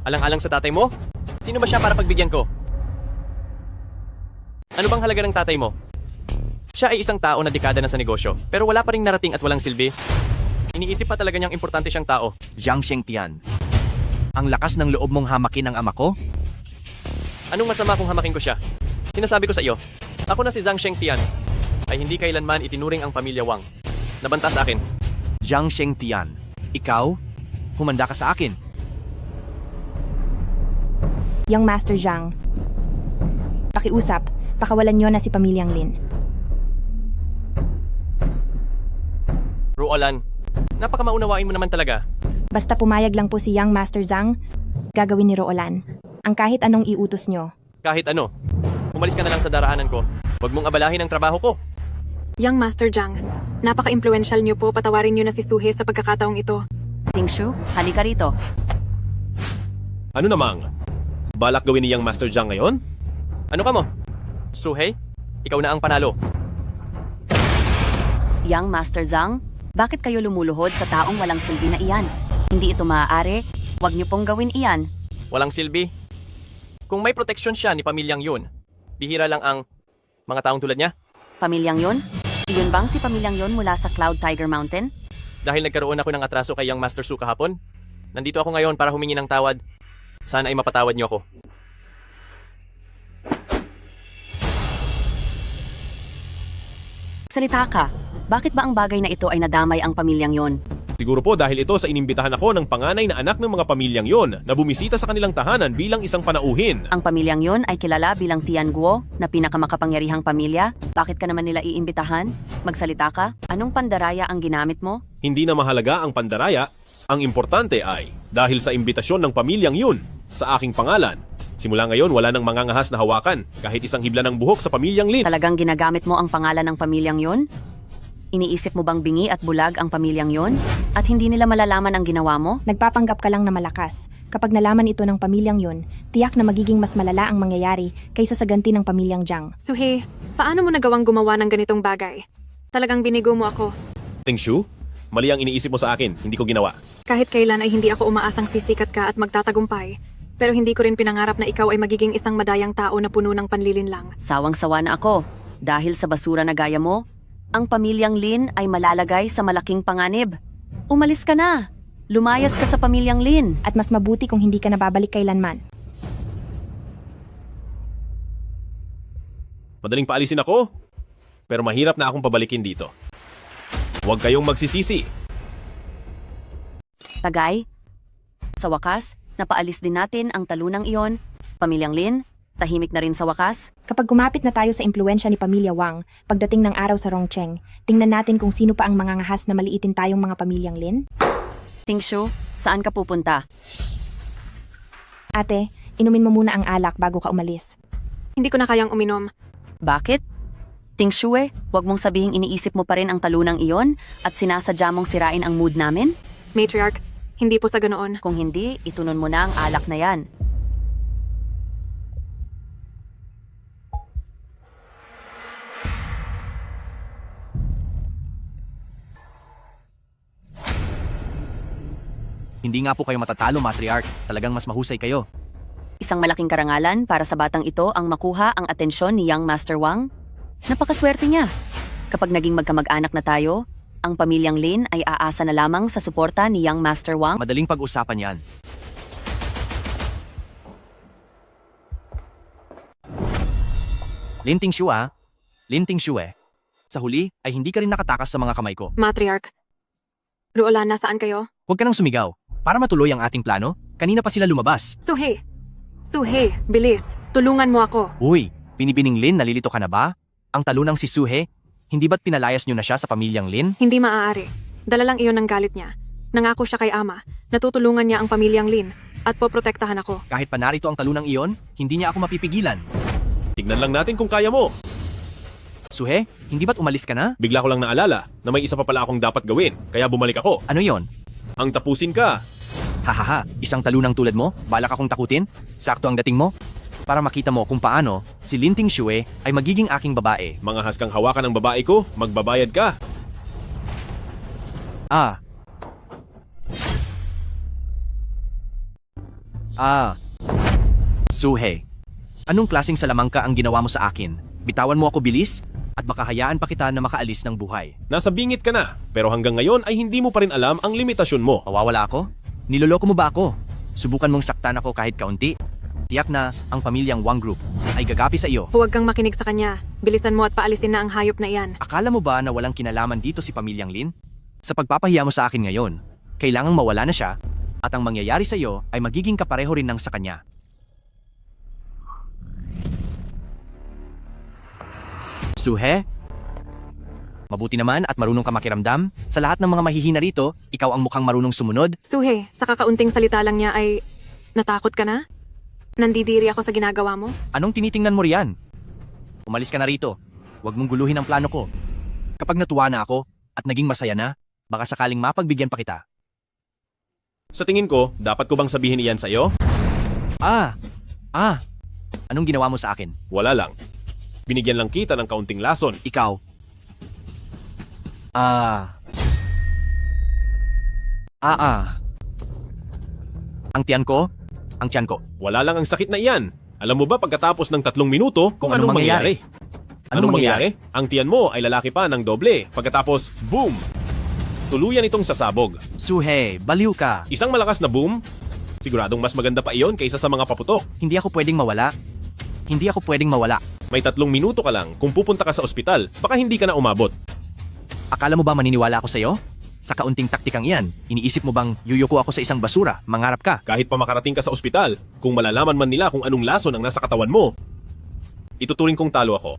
Alang-alang sa tatay mo? Sino ba siya para pagbigyan ko? Ano bang halaga ng tatay mo? Siya ay isang tao na dekada na sa negosyo, pero wala pa ring narating at walang silbi. Iniisip pa talaga niyang importante siyang tao. Zhang Shengtian. Ang lakas ng loob mong hamakin ang ama ko? Anong masama kung hamakin ko siya? Sinasabi ko sa iyo, ako na si Zhang Shengtian ay hindi kailanman itinuring ang pamilya Wang. Nabanta sa akin. Zhang Shengtian, ikaw, humanda ka sa akin. Young Master Zhang. Pakiusap, pakawalan niyo na si Pamilyang Lin. Ruolan, napakamaunawain mo naman talaga. Basta pumayag lang po si Young Master Zhang, gagawin ni Roolan. Ang kahit anong iutos niyo. Kahit ano, umalis ka na lang sa daraanan ko. Huwag mong abalahin ang trabaho ko. Young Master Zhang, napaka-influential niyo po, patawarin niyo na si Suhe sa pagkakataong ito. Ting Shu, halika rito. Ano namang? Balak gawin ni Young Master Zhang ngayon? Ano ka mo? Suhei, ikaw na ang panalo. Young Master Zhang, bakit kayo lumuluhod sa taong walang silbi na iyan? Hindi ito maaari. Huwag niyo pong gawin iyan. Walang silbi. Kung may proteksyon siya ni pamilyang yun, bihira lang ang mga taong tulad niya. Pamilyang yon? Iyon bang si pamilyang yon mula sa Cloud Tiger Mountain? Dahil nagkaroon ako ng atraso kay Young Master Su kahapon, nandito ako ngayon para humingi ng tawad. Sana ay mapatawad niyo ako. Salita ka. Bakit ba ang bagay na ito ay nadamay ang pamilyang yon? Siguro po dahil ito sa inimbitahan ako ng panganay na anak ng mga pamilyang yon na bumisita sa kanilang tahanan bilang isang panauhin. Ang pamilyang yon ay kilala bilang Tian Guo na pinakamakapangyarihang pamilya. Bakit ka naman nila iimbitahan? Magsalita ka? Anong pandaraya ang ginamit mo? Hindi na mahalaga ang pandaraya, ang importante ay dahil sa imbitasyon ng pamilyang yun sa aking pangalan. Simula ngayon wala nang mangangahas na hawakan kahit isang hibla ng buhok sa pamilyang Lin. Talagang ginagamit mo ang pangalan ng pamilyang yon? Iniisip mo bang bingi at bulag ang pamilyang yon? At hindi nila malalaman ang ginawa mo? Nagpapanggap ka lang na malakas. Kapag nalaman ito ng pamilyang yun, tiyak na magiging mas malala ang mangyayari kaysa sa ganti ng pamilyang Zhang. Suhe, paano mo nagawang gumawa ng ganitong bagay? Talagang binigo mo ako. Ting Shu, mali ang iniisip mo sa akin, hindi ko ginawa. Kahit kailan ay hindi ako umaasang sisikat ka at magtatagumpay. Pero hindi ko rin pinangarap na ikaw ay magiging isang madayang tao na puno ng panlilinlang. Sawang-sawa na ako. Dahil sa basura na gaya mo, ang pamilyang Lin ay malalagay sa malaking panganib. Umalis ka na! Lumayas ka sa pamilyang Lin! At mas mabuti kung hindi ka nababalik kailanman. Madaling paalisin ako, pero mahirap na akong pabalikin dito. Huwag kayong magsisisi. Tagay, sa wakas, napaalis din natin ang talunang iyon. Pamilyang Lin, tahimik na rin sa wakas. Kapag kumapit na tayo sa impluensya ni Pamilya Wang, pagdating ng araw sa Rongcheng, tingnan natin kung sino pa ang mangangahas na maliitin tayong mga pamilyang Lin. Ting Shu, saan ka pupunta? Ate, inumin mo muna ang alak bago ka umalis. Hindi ko na kayang uminom. Bakit? Ting Shue, huwag mong sabihing iniisip mo pa rin ang talunang iyon at sinasadya mong sirain ang mood namin? Matriarch, hindi po sa ganoon. Kung hindi, itunon mo na ang alak na yan. Hindi nga po kayo matatalo, Matriarch. Talagang mas mahusay kayo. Isang malaking karangalan para sa batang ito ang makuha ang atensyon ni Young Master Wang. Napakaswerte niya. Kapag naging magkamag-anak na tayo, ang pamilyang Lin ay aasa na lamang sa suporta ni Young Master Wang. Madaling pag-usapan yan. Linting Shu ah. Linting Shu eh. Sa huli ay hindi ka rin nakatakas sa mga kamay ko. Matriarch. Ruolan, nasaan kayo? Huwag ka nang sumigaw. Para matuloy ang ating plano, kanina pa sila lumabas. Suhe! Suhe, bilis. Tulungan mo ako. Uy, binibining Lin, nalilito ka na ba? Ang talunang si Suhe, hindi ba't pinalayas nyo na siya sa pamilyang Lin? Hindi maaari. Dala lang iyon ng galit niya. Nangako siya kay ama. Natutulungan niya ang pamilyang Lin at poprotektahan ako. Kahit pa narito ang talunang iyon, hindi niya ako mapipigilan. Tignan lang natin kung kaya mo. Suhe, hindi ba't umalis ka na? Bigla ko lang naalala na may isa pa pala akong dapat gawin, kaya bumalik ako. Ano yon? Ang tapusin ka. Hahaha, isang talunang tulad mo? Balak akong takutin? Sakto ang dating mo? Para makita mo kung paano si Linting Shue ay magiging aking babae. Mga haskang hawakan ng babae ko, magbabayad ka. Ah. Suhe, anong klaseng salamangka ang ginawa mo sa akin? Bitawan mo ako bilis at baka hayaan pa kita na makaalis ng buhay. Nasa bingit ka na, pero hanggang ngayon ay hindi mo pa rin alam ang limitasyon mo. Mawawala ako? Niloloko mo ba ako? Subukan mong saktan ako kahit kaunti? Tiyak na ang pamilyang Wang Group ay gagapi sa iyo. Huwag kang makinig sa kanya. Bilisan mo at paalisin na ang hayop na iyan. Akala mo ba na walang kinalaman dito si pamilyang Lin? Sa pagpapahiya mo sa akin ngayon, kailangang mawala na siya at ang mangyayari sa iyo ay magiging kapareho rin ng sa kanya. Suhe? Mabuti naman at marunong ka makiramdam. Sa lahat ng mga mahihina rito, ikaw ang mukhang marunong sumunod. Suhe, sa kakaunting salita lang niya ay... Natakot ka na? Nandidiri ako sa ginagawa mo? Anong tinitingnan mo riyan? Umalis ka na rito. Huwag mong guluhin ang plano ko. Kapag natuwa na ako at naging masaya na, baka sakaling mapagbigyan pa kita. Sa tingin ko, dapat ko bang sabihin iyan sa'yo? Anong ginawa mo sa akin? Wala lang. Binigyan lang kita ng kaunting lason. Ikaw. Ang tiyan ko? Ang tiyan ko. Wala lang ang sakit na iyan. Alam mo ba pagkatapos ng 3 minuto kung anong mangyayari? Anong mangyayari? Ang tiyan mo ay lalaki pa ng doble. Pagkatapos, boom! Tuluyan itong sasabog. Suhe, baliw ka. Isang malakas na boom? Siguradong mas maganda pa iyon kaysa sa mga paputok. Hindi ako pwedeng mawala. Hindi ako pwedeng mawala. May 3 minuto ka lang. Kung pupunta ka sa ospital, baka hindi ka na umabot. Akala mo ba maniniwala ako sa'yo? Sa kaunting taktikang iyan, iniisip mo bang yuyuko ako sa isang basura, mangarap ka? Kahit pa makarating ka sa ospital, kung malalaman man nila kung anong lason ang nasa katawan mo, ituturing kong talo ako.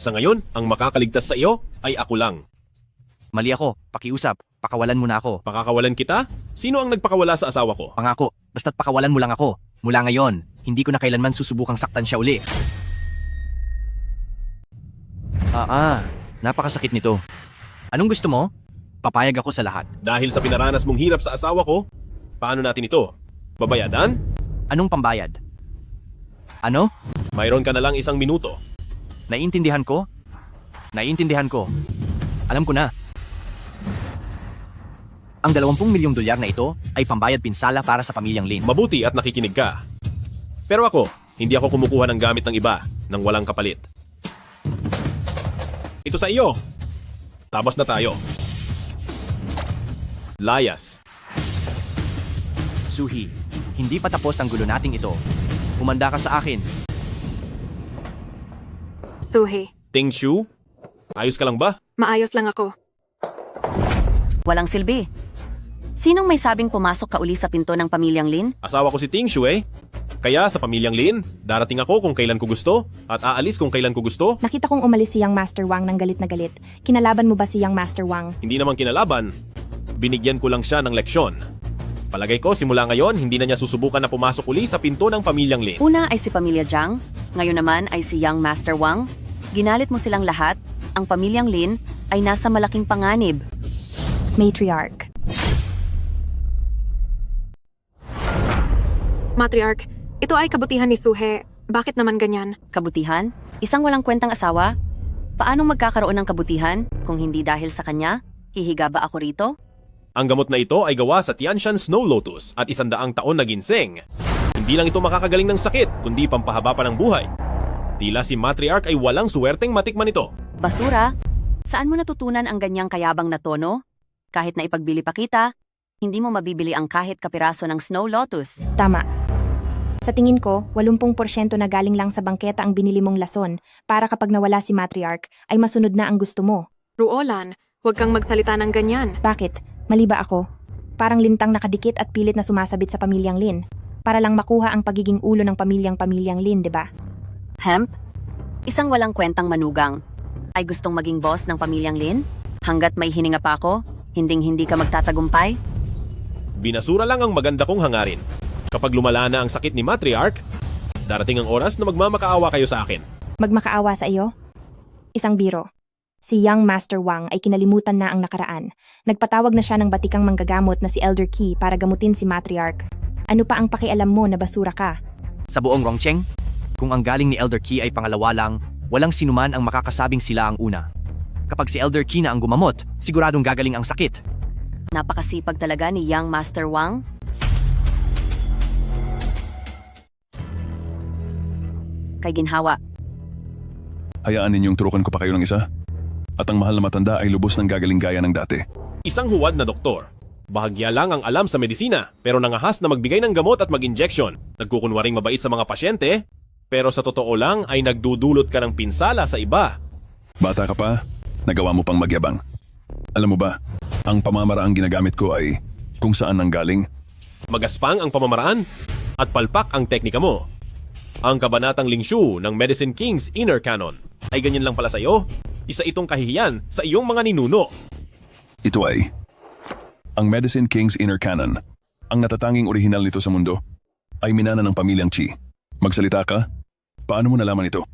Sa ngayon, ang makakaligtas sa iyo ay ako lang. Mali ako, pakiusap, pakawalan mo na ako. Pakakawalan kita? Sino ang nagpakawala sa asawa ko? Pangako, basta't pakawalan mo lang ako. Mula ngayon, hindi ko na kailanman susubukang saktan siya uli. Napakasakit nito. Anong gusto mo? Papayag ako sa lahat. Dahil sa pinaranas mong hirap sa asawa ko, paano natin ito? Babayadan? Anong pambayad? Ano? Mayroon ka na lang 1 minuto. Naiintindihan ko? Naiintindihan ko. Alam ko na. Ang 20 milyong dolyar na ito ay pambayad pinsala para sa pamilyang Lin. Mabuti at nakikinig ka. Pero ako, hindi ako kumukuha ng gamit ng iba nang walang kapalit. Ito sa iyo. Tabas na tayo. Layas. Suhi, hindi pa tapos ang gulo nating ito. Humanda ka sa akin. Suhe, Ting Shu? Ayos ka lang ba? maayos lang ako. Walang silbi. Sinong may sabing pumasok ka uli sa pinto ng pamilyang Lin? Asawa ko si Ting Shu eh. Kaya sa pamilyang Lin, darating ako kung kailan ko gusto at aalis kung kailan ko gusto. Nakita kong umalis si Young Master Wang ng galit na galit. Kinalaban mo ba si Young Master Wang? Hindi naman kinalaban. Binigyan ko lang siya ng leksyon. Palagay ko simula ngayon, hindi na niya susubukan na pumasok uli sa pinto ng pamilyang Lin. Una ay si Pamilya Jiang, ngayon naman ay si Young Master Wang. Ginalit mo silang lahat, ang pamilyang Lin ay nasa malaking panganib. Matriarch. Matriarch, ito ay kabutihan ni Suhe. Bakit naman ganyan? Kabutihan? Isang walang kwentang asawa? Paano magkakaroon ng kabutihan kung hindi dahil sa kanya? Hihiga ba ako rito? Ang gamot na ito ay gawa sa Tianshan Snow Lotus at 100 taon na ginseng. Hindi lang ito makakagaling ng sakit, kundi pampahaba pa ng buhay. Tila si Matriarch ay walang suwerteng matikman ito. Basura? Saan mo natutunan ang ganyang kayabang na tono? Kahit na ipagbili pa kita, hindi mo mabibili ang kahit kapiraso ng Snow Lotus. Tama. Sa tingin ko, 80% na galing lang sa bangketa ang binili mong lason para kapag nawala si Matriarch ay masunod na ang gusto mo. Ruolan, huwag kang magsalita ng ganyan. Bakit? Mali ba ako? Parang lintang nakadikit at pilit na sumasabit sa pamilyang Lin. Para lang makuha ang pagiging ulo ng pamilyang Lin, di ba? Hemp? Isang walang kwentang manugang. Ay gustong maging boss ng pamilyang Lin? Hanggat may hininga pa ako, Hinding-hindi ka magtatagumpay? Binasura lang ang maganda kong hangarin. Kapag lumala na ang sakit ni Matriarch, darating ang oras na magmamakaawa kayo sa akin. Magmakaawa sa iyo? Isang biro. Si Young Master Wang ay kinalimutan na ang nakaraan. Nagpatawag na siya ng batikang manggagamot na si Elder Qi para gamutin si Matriarch. Ano pa ang pakialam mo na basura ka? Sa buong Rongcheng, kung ang galing ni Elder Qi ay pangalawa lang, walang sinuman ang makakasabing sila ang una. Kapag si Elder Qi na ang gumamot, siguradong gagaling ang sakit. Napakasipag talaga ni Young Master Wang. Kay ginhawa, Hayaan ninyong turukan ko pa kayo ng isa. At ang mahal na matanda ay lubos ng gagaling gaya ng dati. Isang huwad na doktor. Bahagya lang ang alam sa medisina, pero nangahas na magbigay ng gamot at mag-injection. Nagkukunwaring mabait sa mga pasyente, pero sa totoo lang ay nagdudulot ka ng pinsala sa iba. Bata ka pa, nagawa mo pang magyabang. Alam mo ba, ang pamamaraang ginagamit ko ay kung saan nanggaling. Magaspang ang pamamaraan at palpak ang teknika mo. Ang kabanatang Lingshu ng Medicine King's Inner Canon ay ganyan lang pala sa iyo. Isa itong kahihiyan sa iyong mga ninuno. Ito ay ang Medicine King's Inner Canon. Ang natatanging orihinal nito sa mundo ay minana ng pamilyang Qi. Magsalita ka? Paano mo nalaman ito?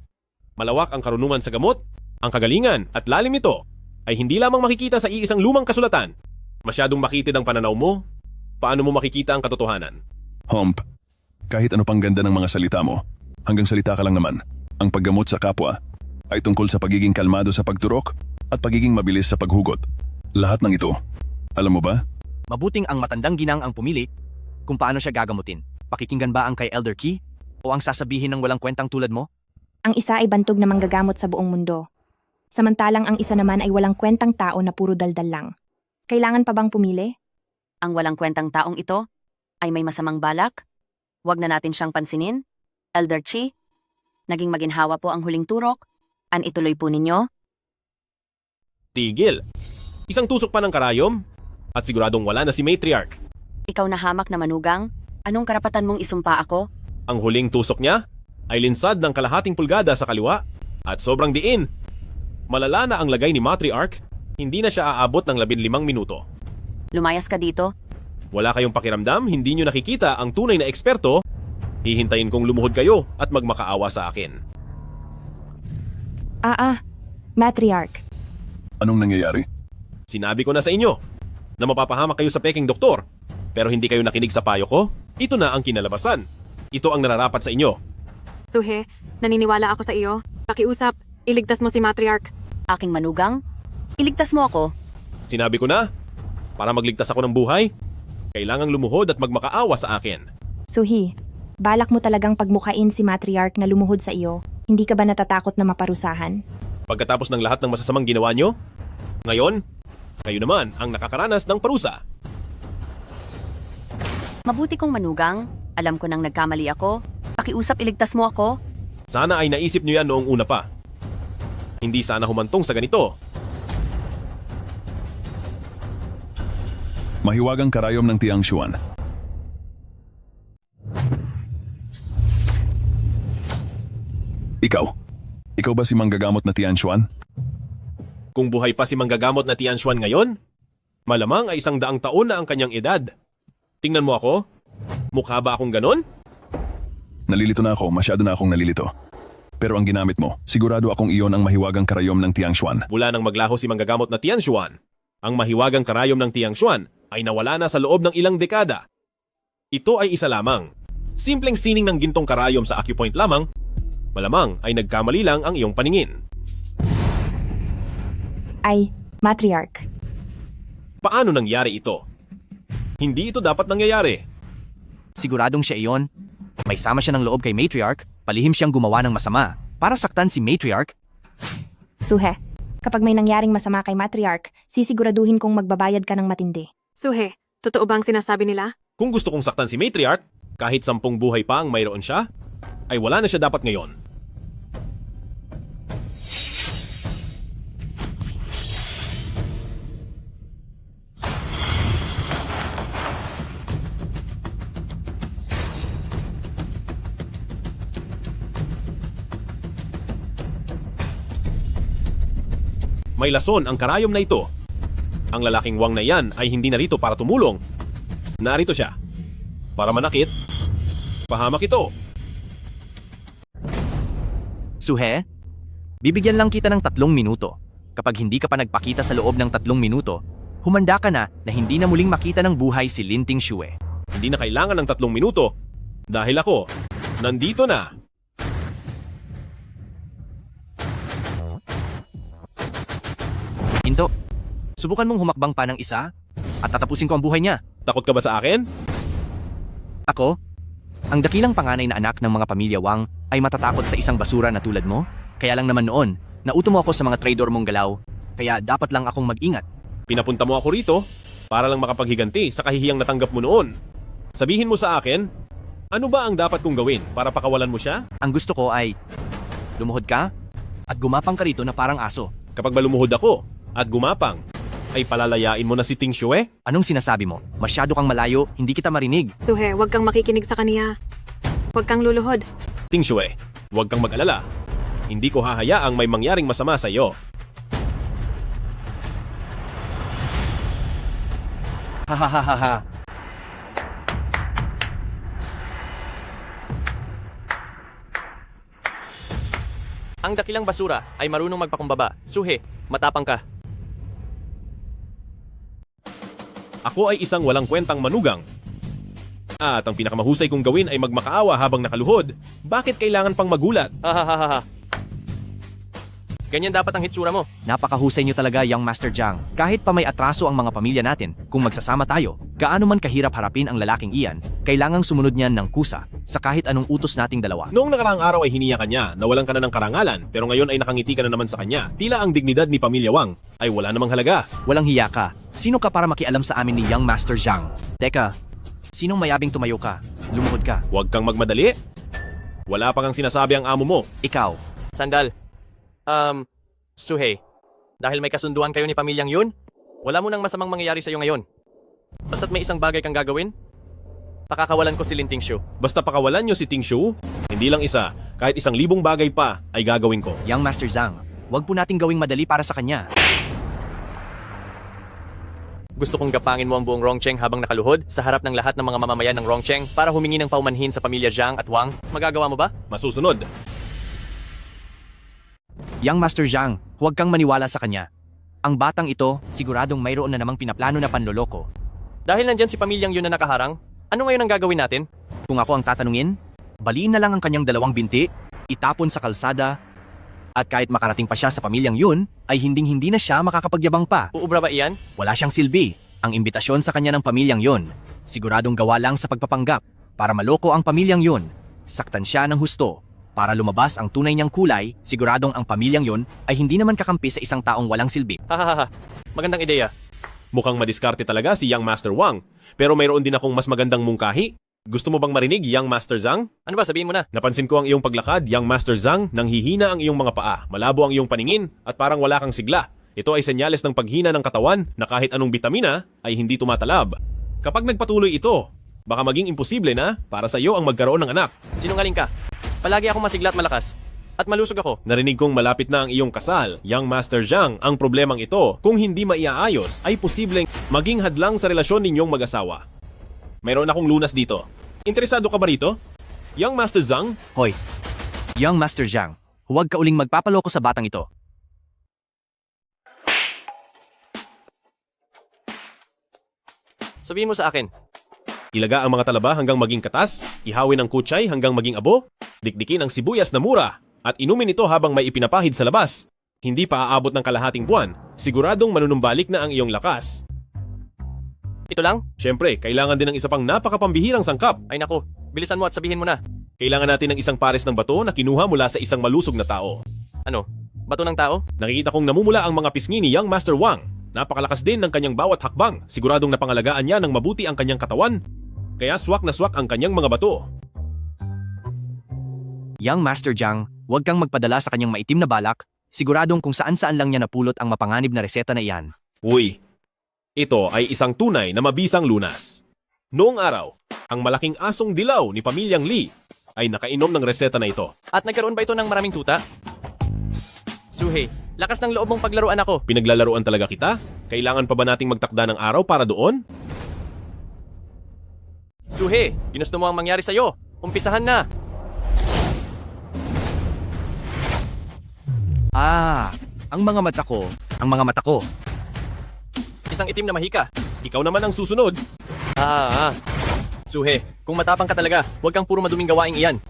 Malawak ang karunungan sa gamot, ang kagalingan at lalim nito ay hindi lamang makikita sa iisang lumang kasulatan. Masyadong makitid ang pananaw mo. Paano mo makikita ang katotohanan? Hump, kahit ano pang ganda ng mga salita mo, hanggang salita ka lang naman. Ang paggamot sa kapwa ay tungkol sa pagiging kalmado sa pagturok at pagiging mabilis sa paghugot. Lahat ng ito, alam mo ba? Mabuting ang matandang ginang ang pumili kung paano siya gagamutin. Pakikinggan ba ang kay Elder Qi o ang sasabihin ng walang kwentang tulad mo? Ang isa ay bantog na manggagamot sa buong mundo. Samantalang ang isa naman ay walang kwentang tao na puro daldal lang. Kailangan pa bang pumili? ang walang kwentang taong ito ay may masamang balak? Huwag na natin siyang pansinin? Elder Qi, naging maginhawa po ang huling turok. An ituloy po ninyo? Tigil. Isang tusok pa ng karayom at siguradong wala na si Matriarch. Ikaw na hamak na manugang, anong karapatan mong isumpa ako? Ang huling tusok niya ay linsad ng kalahating pulgada sa kaliwa at sobrang diin. Malala na ang lagay ni Matriarch, hindi na siya aabot ng 15 minuto. Lumayas ka dito? Wala kayong pakiramdam, hindi nyo nakikita ang tunay na eksperto, hihintayin kong lumuhod kayo at magmakaawa sa akin. Matriarch. Anong nangyayari? Sinabi ko na sa inyo na mapapahamak kayo sa peking doktor, pero hindi kayo nakinig sa payo ko. Ito na ang kinalabasan. Ito ang nararapat sa inyo. Suhe, naniniwala ako sa iyo. Pakiusap, iligtas mo si Matriarch. Aking manugang? Iligtas mo ako. Sinabi ko na, para magligtas ako ng buhay, kailangang lumuhod at magmakaawa sa akin. Suhi, balak mo talagang pagmukain si Matriarch na lumuhod sa iyo. Hindi ka ba natatakot na maparusahan? Pagkatapos ng lahat ng masasamang ginawa nyo, ngayon, kayo naman ang nakakaranas ng parusa. Mabuti kong manugang, alam ko nang nagkamali ako. Pakiusap iligtas mo ako. Sana ay naisip nyo yan noong una pa. Hindi sana humantong sa ganito. Mahiwagang karayom ng Tiangshuan. Ikaw ba si manggagamot na Tianshuan? Kung buhay pa si manggagamot na Tianshuan ngayon, malamang ay 100 taon na ang kanyang edad. Tingnan mo ako. Mukha ba akong ganon? Nalilito na ako, masyado na akong nalilito. Pero ang ginamit mo, sigurado akong iyon ang mahiwagang karayom ng Tiangshuan. Mula nang maglaho si manggagamot na Tianshuan, ang mahiwagang karayom ng Tiangshuan ay nawala na sa loob ng ilang dekada. Ito ay isa lamang. Simpleng sining ng gintong karayom sa acupoint lamang, malamang ay nagkamali lang ang iyong paningin. Ay, Matriarch. Paano nangyari ito? Hindi ito dapat nangyayari. Siguradong siya iyon. May sama siya ng loob kay Matriarch, palihim siyang gumawa ng masama para saktan si Matriarch. Suhe, kapag may nangyaring masama kay Matriarch, sisiguraduhin kong magbabayad ka ng matindi. Suhe, totoo bang sinasabi nila? Kung gusto kong saktan si Matriarch, kahit 10 buhay pa ang mayroon siya, ay wala na siya dapat ngayon. May lason ang karayom na ito. Ang lalaking Wang na yan ay hindi narito para tumulong. Narito siya. Para manakit. Pahamak ito. Suhe, bibigyan lang kita ng 3 minuto. Kapag hindi ka pa nagpakita sa loob ng 3 minuto, humanda ka na hindi na muling makita ng buhay si Linting Shue. Hindi na kailangan ng 3 minuto. Dahil ako, nandito na. Hinto, subukan mong humakbang pa ng isa at tatapusin ko ang buhay niya. Takot ka ba sa akin? Ako, ang dakilang panganay na anak ng mga pamilya Wang ay matatakot sa isang basura na tulad mo. Kaya lang naman noon, nauto mo ako sa mga traidor mong galaw. Kaya dapat lang akong mag-ingat. Pinapunta mo ako rito para lang makapaghiganti sa kahihiyang natanggap mo noon. Sabihin mo sa akin, ano ba ang dapat kong gawin para pakawalan mo siya? Ang gusto ko ay lumuhod ka at gumapang ka rito na parang aso. Kapag malumuhod ako at gumapang, ay palalayain mo na si Ting Shue? Anong sinasabi mo? Masyado kang malayo, hindi kita marinig. Suhe, huwag kang makikinig sa kaniya. Huwag kang luluhod. Ting Shue, huwag kang mag-alala. Hindi ko hahayaang may mangyaring masama sa iyo. Hahaha. Ang dakilang basura ay marunong magpakumbaba. Suhe, matapang ka. Ako ay isang walang kwentang manugang. At ang pinakamahusay kong gawin ay magmakaawa habang nakaluhod. Bakit kailangan pang magulat? Hahaha. Ganyan dapat ang hitsura mo. Napakahusay niyo talaga, Young Master Jiang. Kahit pa may atraso ang mga pamilya natin, kung magsasama tayo, gaano man kahirap harapin ang lalaking iyan, kailangang sumunod niyan ng kusa sa kahit anong utos nating dalawa. Noong nakaraang araw ay hiniya ka niya, nawalan ka na ng karangalan, pero ngayon ay nakangiti ka na naman sa kanya. Tila ang dignidad ni Pamilya Wang ay wala namang halaga. Walang hiya ka. Sino ka para makialam sa amin ni Young Master Jiang? Teka, sinong mayabing tumayo ka? Lumuhod ka. Huwag kang magmadali. Wala pa kang sinasabi ang amo mo. Ikaw. Sandal. Suhe, dahil may kasunduan kayo ni pamilyang yun, wala mo nang masamang mangyayari sa'yo ngayon. Basta't may isang bagay kang gagawin, pakakawalan ko si Linting Shu. Basta pakawalan niyo si Ting Shu, hindi lang isa, kahit 1,000 bagay pa ay gagawin ko. Young Master Zhang, wag po nating gawing madali para sa kanya. Gusto kong gapangin mo ang buong Rongcheng habang nakaluhod sa harap ng lahat ng mga mamamayan ng Rongcheng para humingi ng paumanhin sa pamilya Zhang at Wang. Magagawa mo ba? Masusunod. Young Master Zhang, huwag kang maniwala sa kanya. Ang batang ito, siguradong mayroon na namang pinaplano na panloloko. Dahil nandyan si pamilyang yun na nakaharang, ano ngayon ang gagawin natin? Kung ako ang tatanungin, baliin na lang ang kanyang 2 binti, itapon sa kalsada, at kahit makarating pa siya sa pamilyang yun, ay hinding-hindi na siya makakapagyabang pa. Uubra ba iyan? Wala siyang silbi. Ang imbitasyon sa kanya ng pamilyang yun, siguradong gawa lang sa pagpapanggap para maloko ang pamilyang yun. Saktan siya ng husto. Para lumabas ang tunay niyang kulay, siguradong ang pamilyang yun ay hindi naman kakampi sa isang taong walang silbi. Hahaha, magandang ideya. Mukhang madiskarte talaga si Young Master Wang. Pero mayroon din akong mas magandang mungkahi. Gusto mo bang marinig, Young Master Zhang? Ano ba, sabihin mo na. Napansin ko ang iyong paglakad, Young Master Zhang, nang hihina ang iyong mga paa, malabo ang iyong paningin, at parang wala kang sigla. Ito ay senyales ng paghina ng katawan na kahit anong bitamina ay hindi tumatalab. Kapag nagpatuloy ito, baka maging imposible na para sa iyo ang magkaroon ng anak. Sinungaling ka. Palagi akong masigla at malakas. At malusog ako. Narinig kong malapit na ang iyong kasal, Young Master Zhang. Ang problemang ito, kung hindi maiaayos, ay posibleng maging hadlang sa relasyon ninyong mag-asawa. Mayroon akong lunas dito. Interesado ka ba rito? Young Master Zhang? Hoy, Young Master Zhang, huwag ka uling magpapaloko sa batang ito. Sabihin mo sa akin, Ilaga ang mga talaba hanggang maging katas, ihawin ang kutsay hanggang maging abo, dikdikin ang sibuyas na mura, at inumin ito habang may ipinapahid sa labas. Hindi pa aabot ng kalahating buwan, siguradong manunumbalik na ang iyong lakas. ito lang? Siyempre, kailangan din ng isa pang napakapambihirang sangkap. Ay naku, bilisan mo at sabihin mo na. Kailangan natin ng isang pares ng bato na kinuha mula sa isang malusog na tao. Ano? Bato ng tao? Nakikita kong namumula ang mga pisngi ni Young Master Wang. Napakalakas din ng kanyang bawat hakbang. Siguradong napangalagaan niya ng mabuti ang kanyang katawan. Kaya swak na swak ang kanyang mga bato. Young Master Zhang, huwag kang magpadala sa kanyang maitim na balak. Siguradong kung saan-saan lang niya napulot ang mapanganib na reseta na iyan. Uy, ito ay isang tunay na mabisang lunas. Noong araw, ang malaking asong dilaw ni Pamilyang Li ay nakainom ng reseta na ito. At nagkaroon ba ito ng maraming tuta? Suhei, Lakas ng loob mong paglaruan ako. Pinaglalaruan talaga kita? Kailangan pa ba nating magtakda ng araw para doon? Suhe, ginusto mo ang mangyari sa'yo. Umpisahan na. Ang mga mata ko. Isang itim na mahika. Ikaw naman ang susunod. Suhe, kung matapang ka talaga, huwag kang puro maduming gawaing iyan.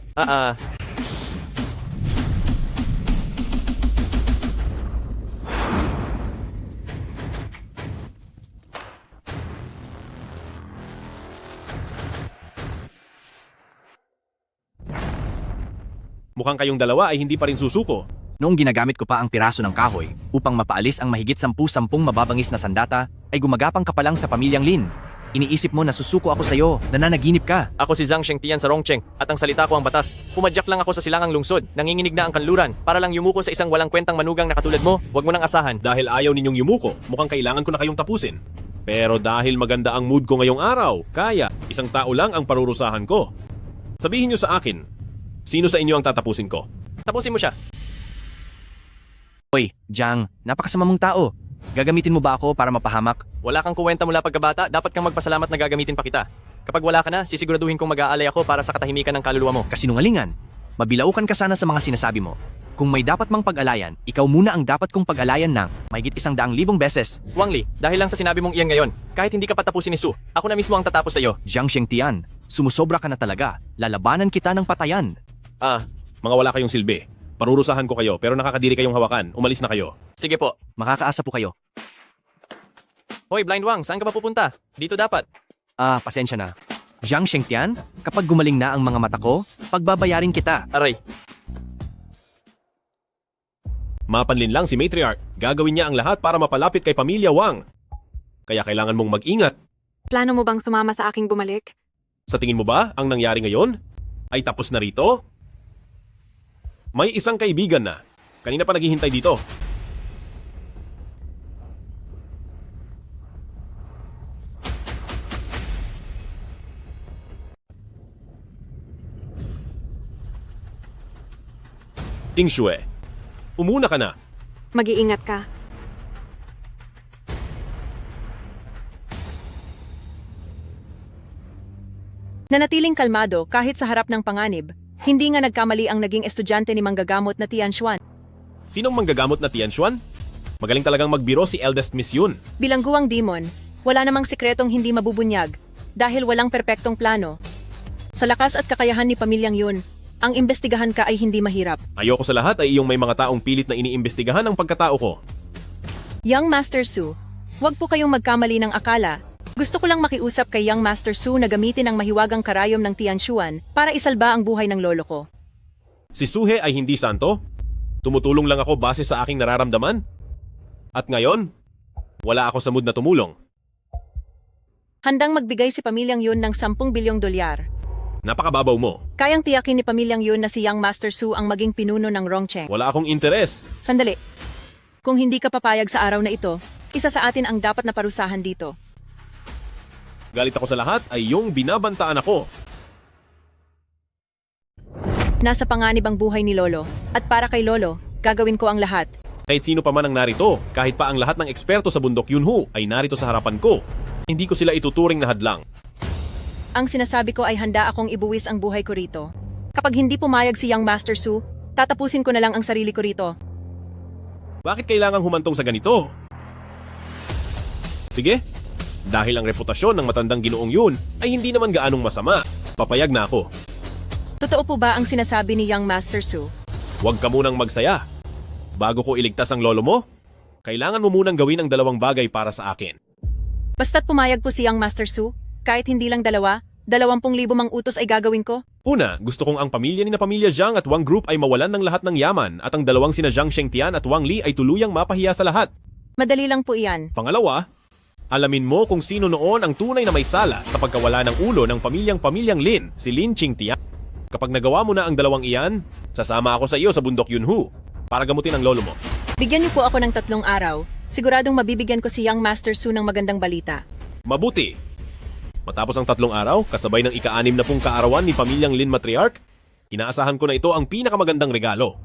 Mukhang kayong dalawa ay hindi pa rin susuko. Noong ginagamit ko pa ang piraso ng kahoy upang mapaalis ang mahigit 10 mababangis na sandata, ay gumagapang ka pa lang sa pamilyang Lin. Iniisip mo na susuko ako sa'yo, nananaginip ka. Ako si Zhang Shengtian sa Rongcheng at ang salita ko ang batas. Pumadyak lang ako sa silangang lungsod, nanginginig na ang kanluran para lang yumuko sa isang walang kwentang manugang na katulad mo. Huwag mo nang asahan. Dahil ayaw ninyong yumuko, mukhang kailangan ko na kayong tapusin. Pero dahil maganda ang mood ko ngayong araw, kaya isang tao lang ang parurusahan ko. Sabihin niyo sa akin, sino sa inyo ang tatapusin ko? Tapusin mo siya. Hoy, Jiang, napakasama mong tao. Gagamitin mo ba ako para mapahamak? Wala kang kuwenta mula pagkabata, dapat kang magpasalamat na gagamitin pa kita. Kapag wala ka na, sisiguraduhin kong mag-aalay ako para sa katahimikan ng kaluluwa mo. Kasinungalingan. Mabilaukan ka sana sa mga sinasabi mo. Kung may dapat mang pag-alayan, ikaw muna ang dapat kong pag-alayan ng mahigit 100,000 beses. Wang Li, dahil lang sa sinabi mong iyan ngayon, kahit hindi ka patapusin ni Su, ako na mismo ang tatapos sa iyo. Jiang Shengtian, sumusobra ka na talaga. Lalabanan kita ng patayan. Mga wala kayong silbi. Parurusahan ko kayo pero nakakadiri kayong hawakan. Umalis na kayo. Sige po. Makakaasa po kayo. Hoy, Blind Wang, saan ka ba pupunta? Dito dapat. Pasensya na. Jiang Shengtian, kapag gumaling na ang mga mata ko, pagbabayarin kita. Aray, Mapanlin lang si Matriarch. Gagawin niya ang lahat para mapalapit kay Pamilya Wang. Kaya kailangan mong mag-ingat. Plano mo bang sumama sa aking bumalik? Sa tingin mo ba ang nangyari ngayon ay tapos na rito? May isang kaibigan na. Kanina pa naghihintay dito. Ting Shue, umuna ka na. Mag-iingat ka. Nanatiling kalmado kahit sa harap ng panganib. Hindi nga nagkamali ang naging estudyante ni manggagamot na Tian Xuan. Sinong manggagamot na Tian Xuan? Magaling talagang magbiro si Eldest Miss Yun. Bilangguang demon, wala namang sikretong hindi mabubunyag dahil walang perpektong plano. Sa lakas at kakayahan ni pamilyang Yun, ang imbestigahan ka ay hindi mahirap. Ayoko sa lahat ay iyong may mga taong pilit na iniimbestigahan ang pagkatao ko. Young Master Su, huwag po kayong magkamali ng akala. Gusto ko lang makiusap kay Young Master Su na gamitin ang mahiwagang karayom ng Tian Xuan para isalba ang buhay ng lolo ko. Si Suhe ay hindi santo? Tumutulong lang ako base sa aking nararamdaman? At ngayon, wala ako sa mood na tumulong. Handang magbigay si pamilyang Yun ng 10 bilyong dolyar. Napakababaw mo. Kayang tiyakin ni pamilyang Yun na si Young Master Su ang maging pinuno ng Rongcheng. Wala akong interes. Sandali. Kung hindi ka papayag sa araw na ito, isa sa atin ang dapat na parusahan dito. Galit ako sa lahat ay yung binabantaan ako. Nasa panganib ang buhay ni Lolo. At para kay Lolo, gagawin ko ang lahat. Kahit sino pa man ang narito, kahit pa ang lahat ng eksperto sa bundok Yunhu ay narito sa harapan ko. Hindi ko sila ituturing na hadlang. Ang sinasabi ko ay handa akong ibuwis ang buhay ko rito. Kapag hindi pumayag si Young Master Su, tatapusin ko na lang ang sarili ko rito. Bakit kailangang humantong sa ganito? Sige, dahil ang reputasyon ng matandang ginoong Yun ay hindi naman gaanong masama. Papayag na ako. Totoo po ba ang sinasabi ni Young Master Su? Huwag ka munang magsaya. Bago ko iligtas ang lolo mo, kailangan mo munang gawin ang dalawang bagay para sa akin. Basta't pumayag po si Young Master Su, kahit hindi lang 20,000 mang utos ay gagawin ko. Una, gusto kong ang pamilya ni na Pamilya Zhang at Wang Group ay mawalan ng lahat ng yaman at ang dalawang sina Zhang Shengtian at Wang Li ay tuluyang mapahiya sa lahat. Madali lang po iyan. Pangalawa, alamin mo kung sino noon ang tunay na may sala sa pagkawala ng ulo ng pamilyang Lin, si Lin Qingtian. Kapag nagawa mo na ang dalawang iyan, sasama ako sa iyo sa bundok Yunhu para gamutin ang lolo mo. Bigyan niyo po ako ng 3 araw. Siguradong mabibigyan ko si Young Master Su ng magandang balita. Mabuti! Matapos ang 3 araw, kasabay ng ika-6 na kaarawan ni Pamilyang Lin Matriarch, inaasahan ko na ito ang pinakamagandang regalo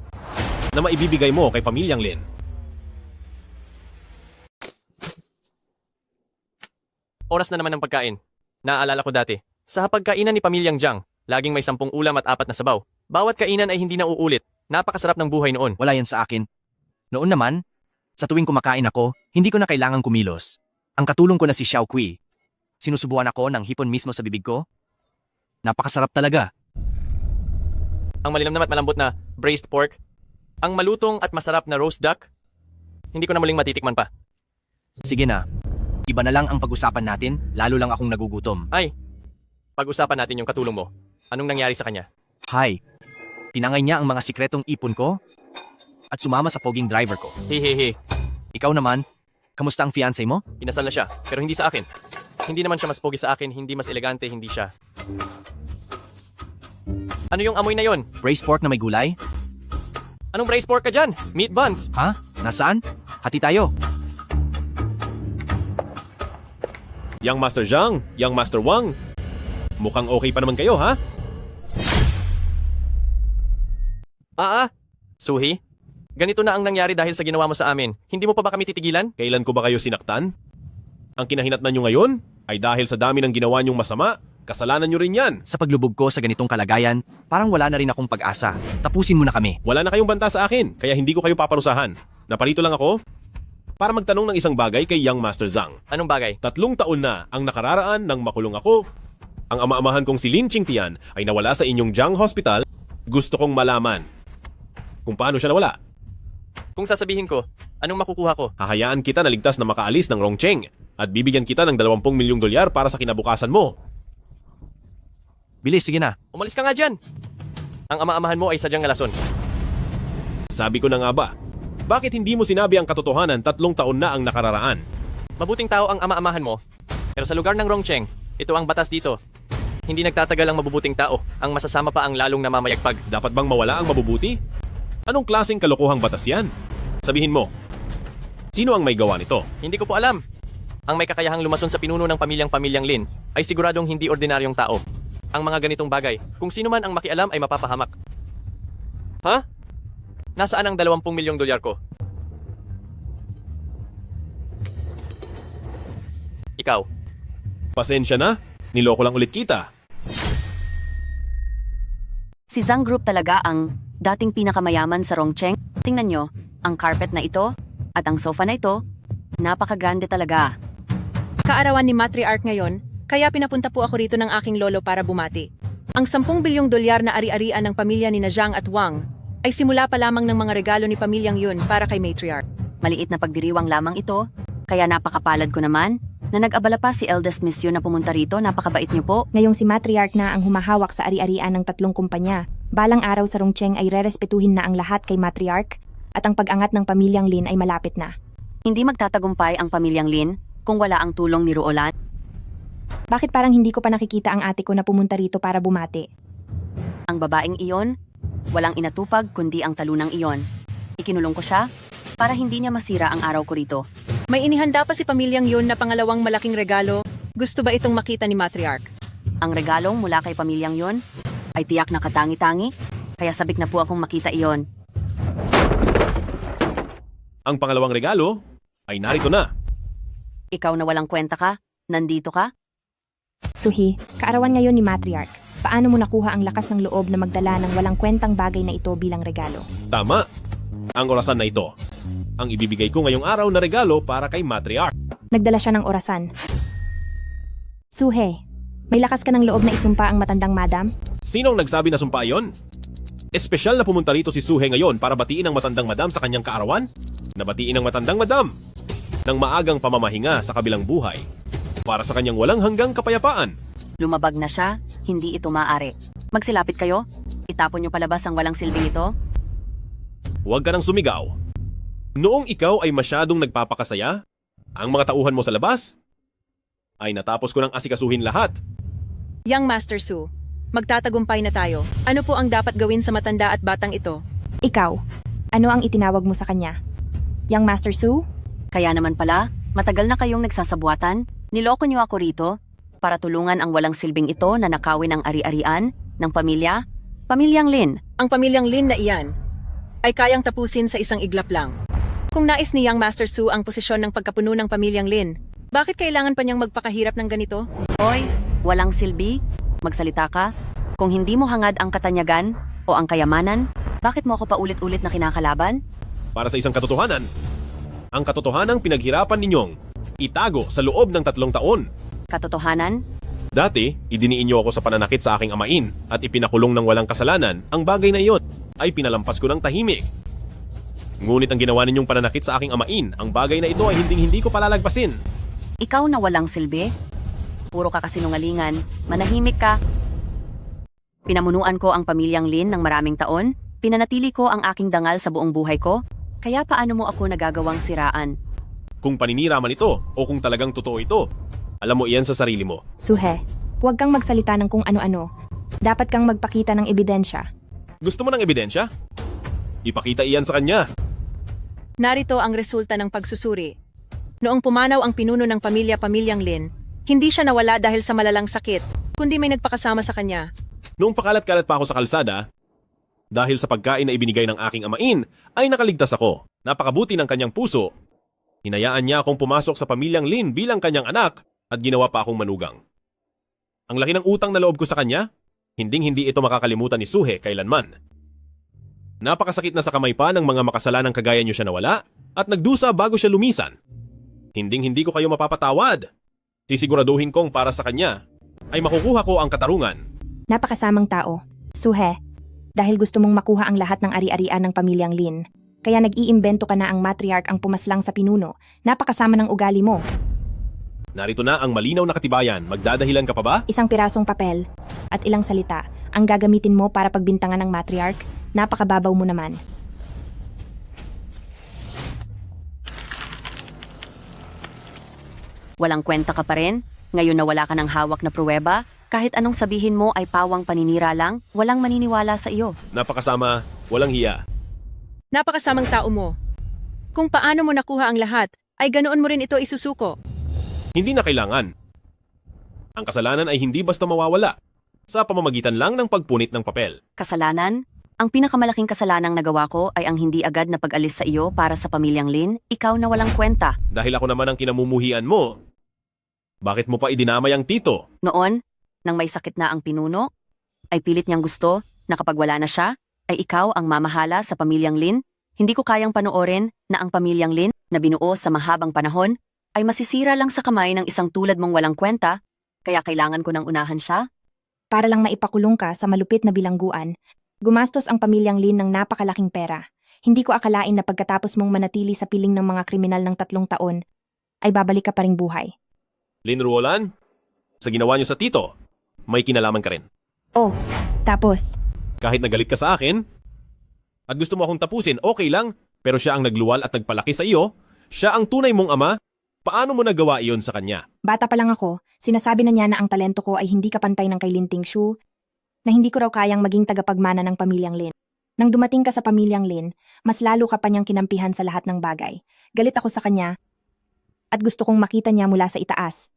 na maibibigay mo kay Pamilyang Lin. Oras na naman ng pagkain. Naaalala ko dati. Sa hapagkainan ni Pamilyang Jiang, laging may 10 ulam at 4 na sabaw. Bawat kainan ay hindi na uulit. Napakasarap ng buhay noon. Wala yan sa akin. Noon naman, sa tuwing kumakain ako, hindi ko na kailangang kumilos. Ang katulong ko na si Xiao Kui. Sinusubuan ako ng hipon mismo sa bibig ko. Napakasarap talaga. Ang malinamnam at malambot na braised pork. Ang malutong at masarap na roast duck. Hindi ko na muling matitikman pa. Sige na. Iba na lang ang pag-usapan natin, lalo lang akong nagugutom. Ay, pag-usapan natin yung katulong mo. Anong nangyari sa kanya? Hi. Tinangay niya ang mga sikretong ipon ko at sumama sa poging driver ko. Hehehe. Ikaw naman, kamusta ang fiancé mo? Inasal na siya, pero hindi sa akin. Hindi naman siya mas pogi sa akin, hindi mas elegante, hindi siya. Ano yung amoy na yon? Braised pork na may gulay? Anong braised pork ka dyan? Meat buns. Ha? Nasaan? Hati tayo. Young Master Zhang, Young Master Wang. Mukhang okay pa naman kayo, ha? Suhi? Ganito na ang nangyari dahil sa ginawa mo sa amin. Hindi mo pa ba kami titigilan? Kailan ko ba kayo sinaktan? Ang kinahinatnan nyo ngayon ay dahil sa dami ng ginawa nyong masama. Kasalanan nyo rin yan. Sa paglubog ko sa ganitong kalagayan, parang wala na rin akong pag-asa. Tapusin mo na kami. Wala na kayong banta sa akin, kaya hindi ko kayo paparusahan. Naparito lang ako para magtanong ng isang bagay kay Young Master Zhang. Anong bagay? 3 taon na ang nakararaan nang makulong ako. Ang ama-amahan kong si Lin Qingtian ay nawala sa inyong Jiang Hospital. Gusto kong malaman kung paano siya nawala. Kung sasabihin ko, anong makukuha ko? Hahayaan kita na ligtas na makaalis ng Rongcheng at bibigyan kita ng 20 milyong dolyar para sa kinabukasan mo. Bilis, sige na. Umalis ka nga dyan! Ang ama-amahan mo ay sadyang ngalason. Sabi ko na nga ba, bakit hindi mo sinabi ang katotohanan 3 taon na ang nakararaan? Mabuting tao ang ama-amahan mo, pero sa lugar ng Rongcheng, ito ang batas dito. Hindi nagtatagal ang mabubuting tao, ang masasama pa ang lalong namamayagpag. Dapat bang mawala ang mabubuti? Anong klaseng kalokohang batas yan? Sabihin mo, sino ang may gawa nito? Hindi ko po alam. Ang may kakayahang lumason sa pinuno ng Pamilyang Lin ay siguradong hindi ordinaryong tao. Ang mga ganitong bagay, kung sino man ang makialam ay mapapahamak. Ha? Nasaan ang 20 milyong dolyar ko? Ikaw. Pasensya na, niloko lang ulit kita. Si Zhang Group talaga ang dating pinakamayaman sa Rongcheng. Tingnan nyo, ang carpet na ito at ang sofa na ito, napakagrande talaga. Kaarawan ni Matriarch ngayon, kaya pinapunta po ako rito ng aking lolo para bumati. Ang 10 bilyong dolyar na ari-arian ng pamilya ni Zhang at Wang ay simula pa lamang ng mga regalo ni Pamilyang Yun para kay Matriarch. Maliit na pagdiriwang lamang ito, kaya napakapalad ko naman na nag-abala pa si eldest miss Yun na pumunta rito. Napakabait niyo po. Ngayong si Matriarch na ang humahawak sa ari-arian ng 3 kumpanya, balang araw sa Rongcheng ay rerespetuhin na ang lahat kay Matriarch at ang pag-angat ng Pamilyang Lin ay malapit na. Hindi magtatagumpay ang Pamilyang Lin kung wala ang tulong ni Ruolan. Bakit parang hindi ko pa nakikita ang ate ko na pumunta rito para bumati? Ang babaeng iyon, walang inatupag kundi ang talunang iyon. Ikinulong ko siya para hindi niya masira ang araw ko rito. May inihanda pa si Pamilyang Yun na pangalawang malaking regalo. Gusto ba itong makita ni Matriarch? Ang regalong mula kay Pamilyang Yun ay tiyak na katangi-tangi, kaya sabik na po akong makita iyon. Ang pangalawang regalo ay narito na. Ikaw na walang kwenta ka, nandito ka? Suhi, kaarawan ngayon ni Matriarch. Paano mo nakuha ang lakas ng loob na magdala ng walang kwentang bagay na ito bilang regalo? Tama. Ang orasan na ito, ang ibibigay ko ngayong araw na regalo para kay Matriarch. Nagdala siya ng orasan. Suhe, may lakas ka ng loob na isumpa ang matandang madam? Sinong nagsabi na sumpa yon? Espesyal na pumunta rito si Suhe ngayon para batiin ang matandang madam sa kanyang kaarawan? Nabatiin ang matandang madam ng maagang pamamahinga sa kabilang buhay para sa kanyang walang hanggang kapayapaan. Lumabag na siya, hindi ito maaari. Magsilapit kayo, itapon niyo palabas ang walang silbing ito. Huwag ka nang sumigaw. Noong ikaw ay masyadong nagpapakasaya, ang mga tauhan mo sa labas ay natapos ko nang asikasuhin lahat. Young Master Su, magtatagumpay na tayo. Ano po ang dapat gawin sa matanda at batang ito? Ikaw, ano ang itinawag mo sa kanya? Young Master Su? Kaya naman pala, matagal na kayong nagsasabuatan. Niloko niyo ako rito para tulungan ang walang silbing ito na nakawin ang ari-arian ng Pamilyang Lin. Ang Pamilyang Lin na iyan ay kayang tapusin sa isang iglap lang. Kung nais ni Young Master Su ang posisyon ng pagkapuno ng Pamilyang Lin, Bakit kailangan pa niyang magpakahirap ng ganito? Hoy, walang silbi? Magsalita ka? Kung hindi mo hangad ang katanyagan o ang kayamanan, bakit mo ako paulit-ulit na kinakalaban? Para sa isang katotohanan. Ang katotohanang pinaghirapan ninyong itago sa loob ng 3 taon. Katotohanan? Dati, idiniin niyo ako sa pananakit sa aking amain at ipinakulong ng walang kasalanan. Ang bagay na iyon ay pinalampas ko ng tahimik. Ngunit ang ginawa ninyong pananakit sa aking amain, ang bagay na ito ay hindi ko palalagpasin. Ikaw na walang silbi? Puro ka kasinungalingan, manahimik ka. Pinamunuan ko ang pamilyang Lin ng maraming taon, pinanatili ko ang aking dangal sa buong buhay ko, kaya paano mo ako nagagawang siraan? Kung paninira man ito o kung talagang totoo ito, alam mo iyan sa sarili mo. Suhe, huwag kang magsalita ng kung ano-ano. Dapat kang magpakita ng ebidensya. Gusto mo ng ebidensya? Ipakita iyan sa kanya. Narito ang resulta ng pagsusuri. Noong pumanaw ang pinuno ng pamilyang Lin, hindi siya nawala dahil sa malalang sakit, kundi may nagpakasama sa kanya. Noong pakalat-kalat pa ako sa kalsada, dahil sa pagkain na ibinigay ng aking amain, ay nakaligtas ako. Napakabuti ng kanyang puso. Hinayaan niya akong pumasok sa pamilyang Lin bilang kanyang anak at ginawa pa akong manugang. Ang laki ng utang na loob ko sa kanya, hinding-hindi ito makakalimutan ni Suhe kailanman. Napakasakit na sa kamay pa ng mga makasalanang kagaya niyo siya nawala at nagdusa bago siya lumisan. Hinding-hindi ko kayo mapapatawad. Sisiguraduhin kong para sa kanya ay makukuha ko ang katarungan. Napakasamang tao. Suhe, dahil gusto mong makuha ang lahat ng ari-arian ng pamilyang Lin, kaya nag-iimbento ka na ang matriarch ang pumaslang sa pinuno. Napakasama ng ugali mo. Narito na ang malinaw na katibayan. Magdadahilan ka pa ba? Isang pirasong papel at ilang salita ang gagamitin mo para pagbintangan ng matriarch. Napakababaw mo naman. Walang kwenta ka pa rin? Ngayon na wala ka ng hawak na pruweba? Kahit anong sabihin mo ay pawang paninira lang, walang maniniwala sa iyo. Napakasama, walang hiya. Napakasamang tao mo. Kung paano mo nakuha ang lahat, ay ganoon mo rin ito isusuko. Hindi na kailangan. Ang kasalanan ay hindi basta mawawala sa pamamagitan lang ng pagpunit ng papel. Kasalanan? Ang pinakamalaking kasalanang nagawa ko ay ang hindi agad na pag-alis sa iyo para sa pamilyang Lin, ikaw na walang kwenta. Dahil ako naman ang kinamumuhian mo, bakit mo pa idinamay ang tito? Noon, nang may sakit na ang pinuno, ay pilit niyang gusto na kapag wala na siya, ay ikaw ang mamahala sa pamilyang Lin. Hindi ko kayang panoorin na ang pamilyang Lin na binuo sa mahabang panahon ay masisira lang sa kamay ng isang tulad mong walang kwenta, kaya kailangan ko nang unahan siya. Para lang maipakulong ka sa malupit na bilangguan, gumastos ang pamilyang Lin ng napakalaking pera. Hindi ko akalain na pagkatapos mong manatili sa piling ng mga kriminal ng 3 taon, ay babalik ka pa ring buhay. Lin Ruolan, sa ginawa niyo sa tito, may kinalaman ka rin. Oh, tapos, Kahit nagalit ka sa akin, at gusto mo akong tapusin, okay lang, pero siya ang nagluwal at nagpalaki sa iyo, siya ang tunay mong ama, paano mo nagawa iyon sa kanya? bata pa lang ako, sinasabi na niya na ang talento ko ay hindi kapantay ng kay Lin Tingshu, na hindi ko raw kayang maging tagapagmana ng pamilyang Lin. Nang dumating ka sa pamilyang Lin, mas lalo ka pa niyang kinampihan sa lahat ng bagay. Galit ako sa kanya, at gusto kong makita niya mula sa itaas,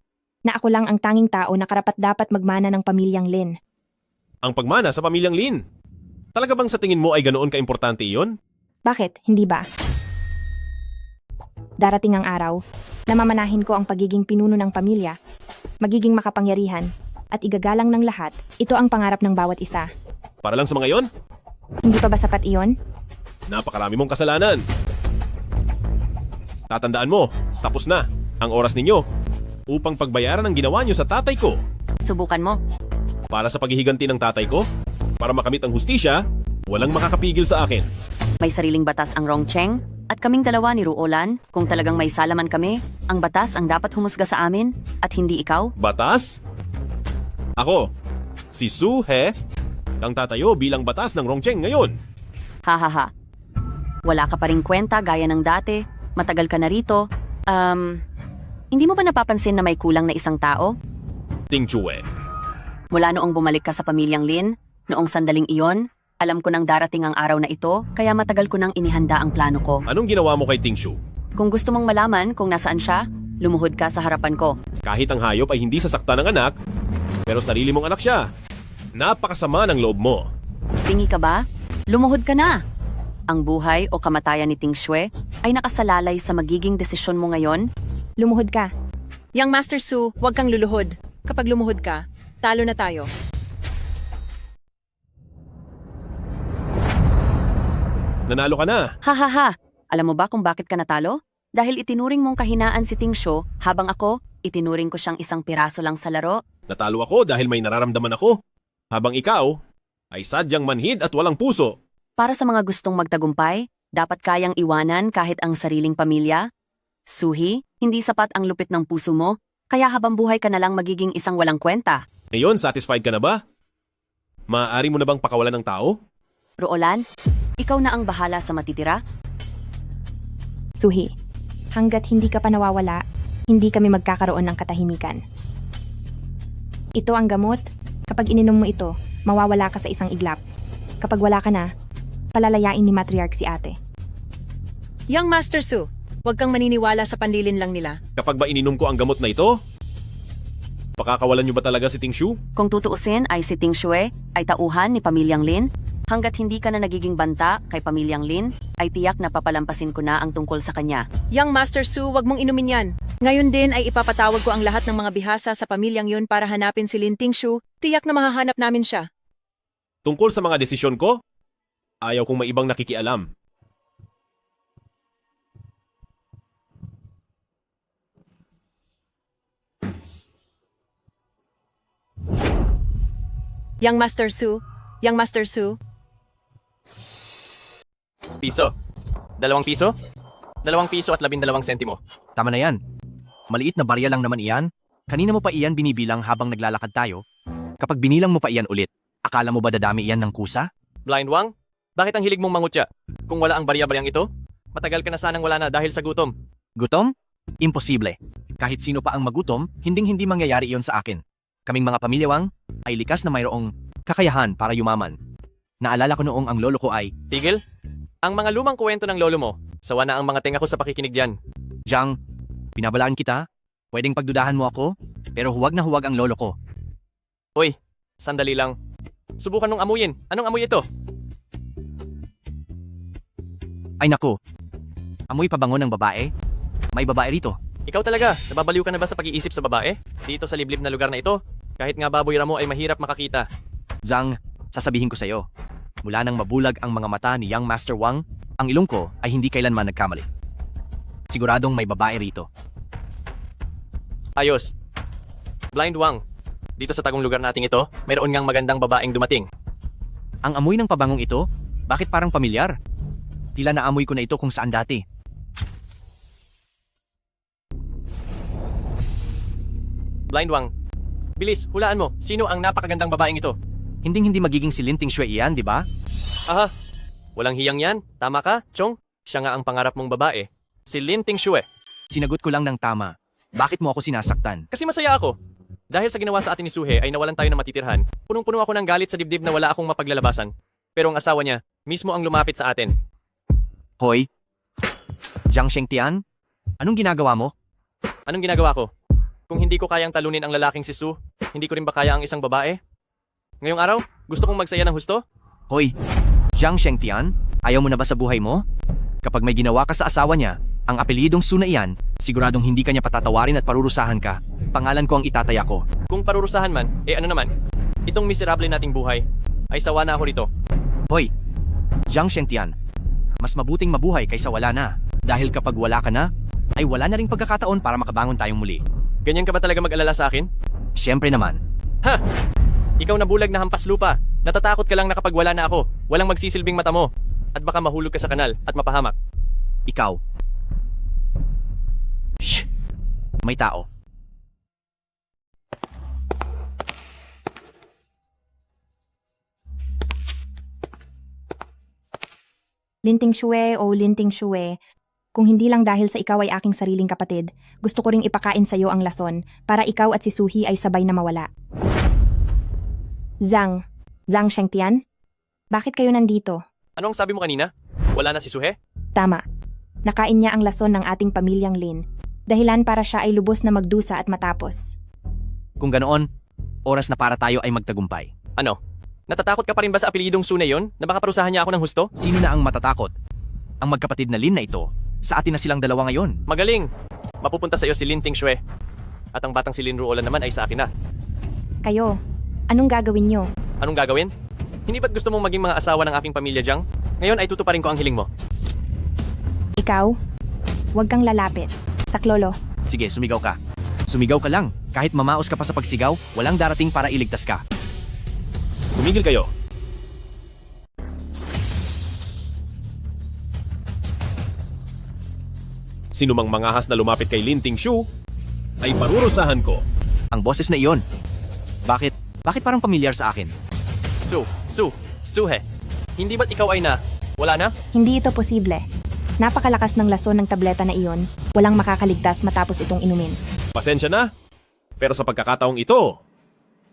na ako lang ang tanging tao na karapat-dapat magmana ng pamilyang Lin. Ang pagmana sa pamilyang Lin. Talaga bang sa tingin mo ay ganoon kaimportante iyon? Bakit? Hindi ba? Darating ang araw, namamanahin ko ang pagiging pinuno ng pamilya, magiging makapangyarihan, at igagalang ng lahat. Ito ang pangarap ng bawat isa. Para lang sa mga iyon? Hindi pa ba sapat iyon? Napakarami mong kasalanan. Tatandaan mo, tapos na ang oras ninyo upang pagbayaran ang ginawa niyo sa tatay ko. Subukan mo. Para sa paghihiganti ng tatay ko, para makamit ang hustisya, walang makakapigil sa akin. May sariling batas ang Rongcheng, at kaming dalawa ni Ruolan, kung talagang may salaman kami, ang batas ang dapat humusga sa amin, at hindi ikaw. Batas? Ako, si Su He, ang tatayo bilang batas ng Rongcheng ngayon. Hahaha. Wala ka pa ring kwenta gaya ng dati, matagal ka na rito. Hindi mo ba napapansin na may kulang na isang tao? Ting Chue. Mula noong bumalik ka sa pamilyang Lin, noong sandaling iyon, alam ko nang darating ang araw na ito, kaya matagal ko nang inihanda ang plano ko. Anong ginawa mo kay Ting Shu? Kung gusto mong malaman kung nasaan siya, lumuhod ka sa harapan ko. Kahit ang hayop ay hindi sasaktan ng anak, pero sarili mong anak siya. Napakasama ng loob mo. Tingi ka ba? Lumuhod ka na! Ang buhay o kamatayan ni Ting Shue ay nakasalalay sa magiging desisyon mo ngayon. Lumuhod ka. Young Master Su, huwag kang luluhod. Kapag lumuhod ka, talo na tayo. Nanalo ka na. Hahaha! Alam mo ba kung bakit ka natalo? Dahil itinuring mong kahinaan si Ting Shu, habang ako, itinuring ko siyang isang piraso lang sa laro. Natalo ako dahil may nararamdaman ako. Habang ikaw ay sadyang manhid at walang puso. Para sa mga gustong magtagumpay, dapat kayang iwanan kahit ang sariling pamilya. Suhi, hindi sapat ang lupit ng puso mo, kaya habang buhay ka na lang magiging isang walang kwenta. Ngayon, satisfied ka na ba? Maaari mo na bang pakawalan ng tao? Roolan, ikaw na ang bahala sa matitira. Suhi, hanggat hindi ka pa nawawala, hindi kami magkakaroon ng katahimikan. Ito ang gamot. Kapag ininom mo ito, mawawala ka sa isang iglap. Kapag wala ka na, palalayain ni Matriarch si ate. Young Master Su, huwag kang maniniwala sa panlilin lang nila. Kapag ba ininom ko ang gamot na ito, pakakawalan niyo ba talaga si Ting Shu? Kung tutuusin ay si Ting Shue ay tauhan ni Pamilyang Lin, hanggat hindi ka na nagiging banta kay Pamilyang Lin, ay tiyak na papalampasin ko na ang tungkol sa kanya. Young Master Su, huwag mong inumin yan. Ngayon din ay ipapatawag ko ang lahat ng mga bihasa sa pamilyang yun para hanapin si Lin Ting Shu. Tiyak na mahahanap namin siya. Tungkol sa mga desisyon ko, ayaw kong may ibang nakikialam. Young Master Su, Young Master Su, Piso. 2 piso? 2 piso at 12 sentimo. Tama na yan. Maliit na barya lang naman iyan. Kanina mo pa iyan binibilang habang naglalakad tayo. Kapag binilang mo pa iyan ulit, akala mo ba dadami iyan ng kusa? Blind Wang, bakit ang hilig mong mangutya? Kung wala ang barya-baryang ito, matagal ka na sanang wala na dahil sa gutom. Gutom? Imposible. Kahit sino pa ang magutom, hinding-hindi mangyayari iyon sa akin. Kaming mga pamilyawang ay likas na mayroong kakayahan para yumaman. Naalala ko noong ang lolo ko ay, Tigil? Ang mga lumang kwento ng lolo mo, sawa na ang mga tenga ko sa pakikinig dyan. Jiang, pinabalaan kita. Pwedeng pagdudahan mo ako, pero huwag na huwag ang lolo ko. Uy, sandali lang. Subukan nung amuyin. Anong amoy ito? Ay naku, amoy pabango ng babae? May babae rito. Ikaw talaga, nababaliw ka na ba sa pag-iisip sa babae? Dito sa liblib na lugar na ito, kahit nga baboy ramo ay mahirap makakita. Zhang, sasabihin ko sa'yo. Mula nang mabulag ang mga mata ni Young Master Wang, ang ilong ko ay hindi kailanman nagkamali. Siguradong may babae rito. Ayos. Blind Wang, dito sa tagong lugar nating ito, mayroon ngang magandang babaeng dumating. Ang amoy ng pabangong ito, bakit parang pamilyar? Tila naamoy ko na ito kung saan dati. Blind Wang, bilis, hulaan mo, sino ang napakagandang babaeng ito? Hinding-hindi magiging si Lin Ting Shue iyan, di ba? Aha, walang hiyang yan. Tama ka, Chong? Siya nga ang pangarap mong babae. Si Lin Ting Shue. Sinagot ko lang ng tama. Bakit mo ako sinasaktan? Kasi masaya ako. Dahil sa ginawa sa atin ni Suhe ay nawalan tayo ng matitirhan. Punong-puno ako ng galit sa dibdib na wala akong mapaglalabasan. Pero ang asawa niya, mismo ang lumapit sa atin. Hoy, Jiang Shengtian, anong ginagawa mo? Anong ginagawa ko? Kung hindi ko kayang talunin ang lalaking si Su, hindi ko rin ba kaya ang isang babae? Ngayong araw, gusto kong magsaya ng husto? Hoy, Jiang Shengtian, ayaw mo na ba sa buhay mo? Kapag may ginawa ka sa asawa niya, ang apelyidong Su na iyan, siguradong hindi ka niya patatawarin at parurusahan ka. Pangalan ko ang itataya ko. Kung parurusahan man, ano naman? Itong miserable nating buhay, ay sawa na ako rito. Hoy, Jiang Shengtian, mas mabuting mabuhay kaysa wala na. Dahil kapag wala ka na, ay wala na ring pagkakataon para makabangon tayong muli. Ganyan ka ba talaga mag-alala sa akin? Siyempre naman. Ha! Ikaw na bulag na hampas lupa. Natatakot ka lang na kapag wala na ako, walang magsisilbing mata mo. At baka mahulog ka sa kanal at mapahamak. Ikaw. Shh! May tao. Lin Ting Shue o Lin Ting Shue, kung hindi lang dahil sa ikaw ay aking sariling kapatid, gusto ko ring ipakain sa iyo ang lason para ikaw at si Suhi ay sabay na mawala. Zhang Shengtian, bakit kayo nandito? Ano ang sabi mo kanina? Wala na si Suhe? Tama. Nakain niya ang lason ng ating pamilyang Lin. Dahilan para siya ay lubos na magdusa at matapos. Kung ganoon, oras na para tayo ay magtagumpay. Ano? Natatakot ka pa rin ba sa apelidong Su na yon na baka parusahan niya ako ng husto? Sino na ang matatakot? Ang magkapatid na Lin na ito, sa atin na silang dalawa ngayon. Magaling! Mapupunta sa iyo si Lin Ting Shue. At ang batang si Lin Ruolan naman ay sa akin na. Kayo, anong gagawin nyo? Anong gagawin? Hindi ba't gusto mong maging mga asawa ng aking pamilya, Jiang? Ngayon ay tutuparin ko ang hiling mo. Ikaw, huwag kang lalapit. Saklolo, Sige, sumigaw ka. Sumigaw ka lang. Kahit mamaos ka pa sa pagsigaw, walang darating para iligtas ka. Tumigil kayo. Sinumang mangahas na lumapit kay Lin Tingshu ay parurusahan ko. Ang boses na iyon. Bakit parang pamilyar sa akin? Suhe. Hindi ba't ikaw ay wala na? hindi ito posible. Napakalakas ng lason ng tableta na iyon. Walang makakaligtas matapos itong inumin. Pasensya na. Pero sa pagkakataong ito,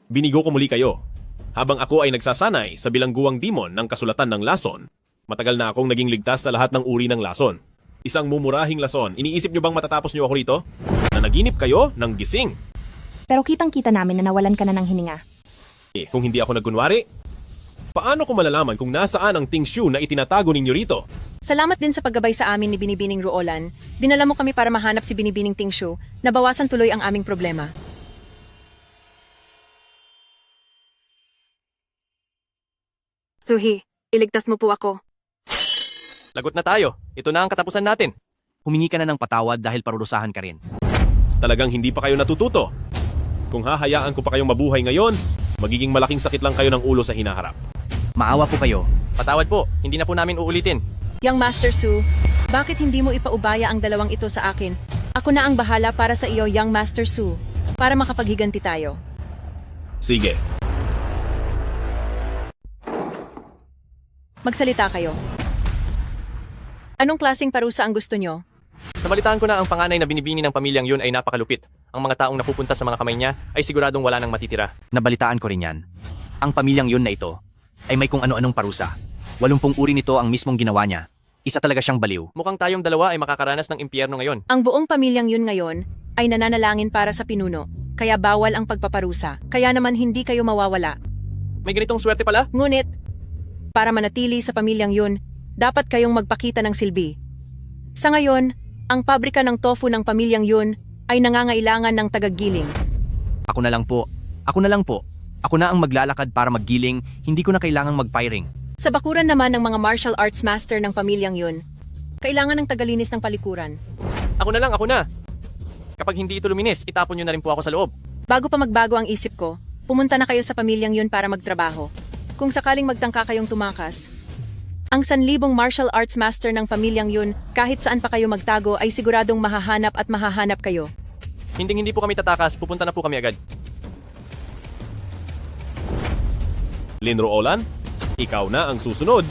binigo ko muli kayo. Habang ako ay nagsasanay sa bilangguang demon ng kasulatan ng lason, matagal na akong naging ligtas sa lahat ng uri ng lason. Isang mumurahing lason. Iniisip nyo bang matatapos nyo ako rito? Nanaginip kayo ng gising. Pero kitang-kita namin na nawalan ka na ng hininga. Kung hindi ako nagkunwari, paano ko malalaman kung nasaan ang Tingshu na itinatago ninyo rito? Salamat din sa paggabay sa amin ni Binibining Ruolan. Dinala mo kami para mahanap si Binibining Tingshu. Nabawasan tuloy ang aming problema. Suhi, iligtas mo po ako. Lagot na tayo. Ito na ang katapusan natin. Humingi ka na ng patawad dahil parurusahan ka rin. Talagang hindi pa kayo natututo. Kung hahayaan ko pa kayong mabuhay ngayon, magiging malaking sakit lang kayo ng ulo sa hinaharap. Maawa po kayo. Patawad po. Hindi na po namin uulitin. Young Master Su, bakit hindi mo ipaubaya ang dalawang ito sa akin? Ako na ang bahala para sa iyo, Young Master Su, para makapaghiganti tayo. Sige. Magsalita kayo. Anong klaseng parusa ang gusto nyo? Nabalitaan ko na ang panganay na binibini ng pamilyang yun ay napakalupit. Ang mga taong napupunta sa mga kamay niya ay siguradong wala nang matitira. Nabalitaan ko rin yan. Ang pamilyang yun na ito ay may kung ano-anong parusa. 80 uri nito ang mismong ginawa niya. Isa talaga siyang baliw. Mukhang tayong dalawa ay makakaranas ng impyerno ngayon. Ang buong pamilyang yun ngayon ay nananalangin para sa pinuno, kaya bawal ang pagpaparusa. Kaya naman hindi kayo mawawala. May ganitong swerte pala? Ngunit, para manatili sa pamilyang yun, dapat kayong magpakita ng silbi. Sa ngayon, ang pabrika ng tofu ng pamilyang yun ay nangangailangan ng tagagiling. Ako na lang po. Ako na ang maglalakad para maggiling, hindi ko na kailangang magpiring. Sa bakuran naman ng mga martial arts master ng pamilyang yun, kailangan ng tagalinis ng palikuran. Ako na. Kapag hindi ito luminis, itapon nyo na rin po ako sa loob. Bago pa magbago ang isip ko, pumunta na kayo sa pamilyang yun para magtrabaho. Kung sakaling magtangka kayong tumakas, ang 1,000 martial arts master ng pamilyang yun, kahit saan pa kayo magtago ay siguradong mahahanap kayo. Hindi po kami tatakas, pupunta na po kami agad. Lin Ruolan, ikaw na ang susunod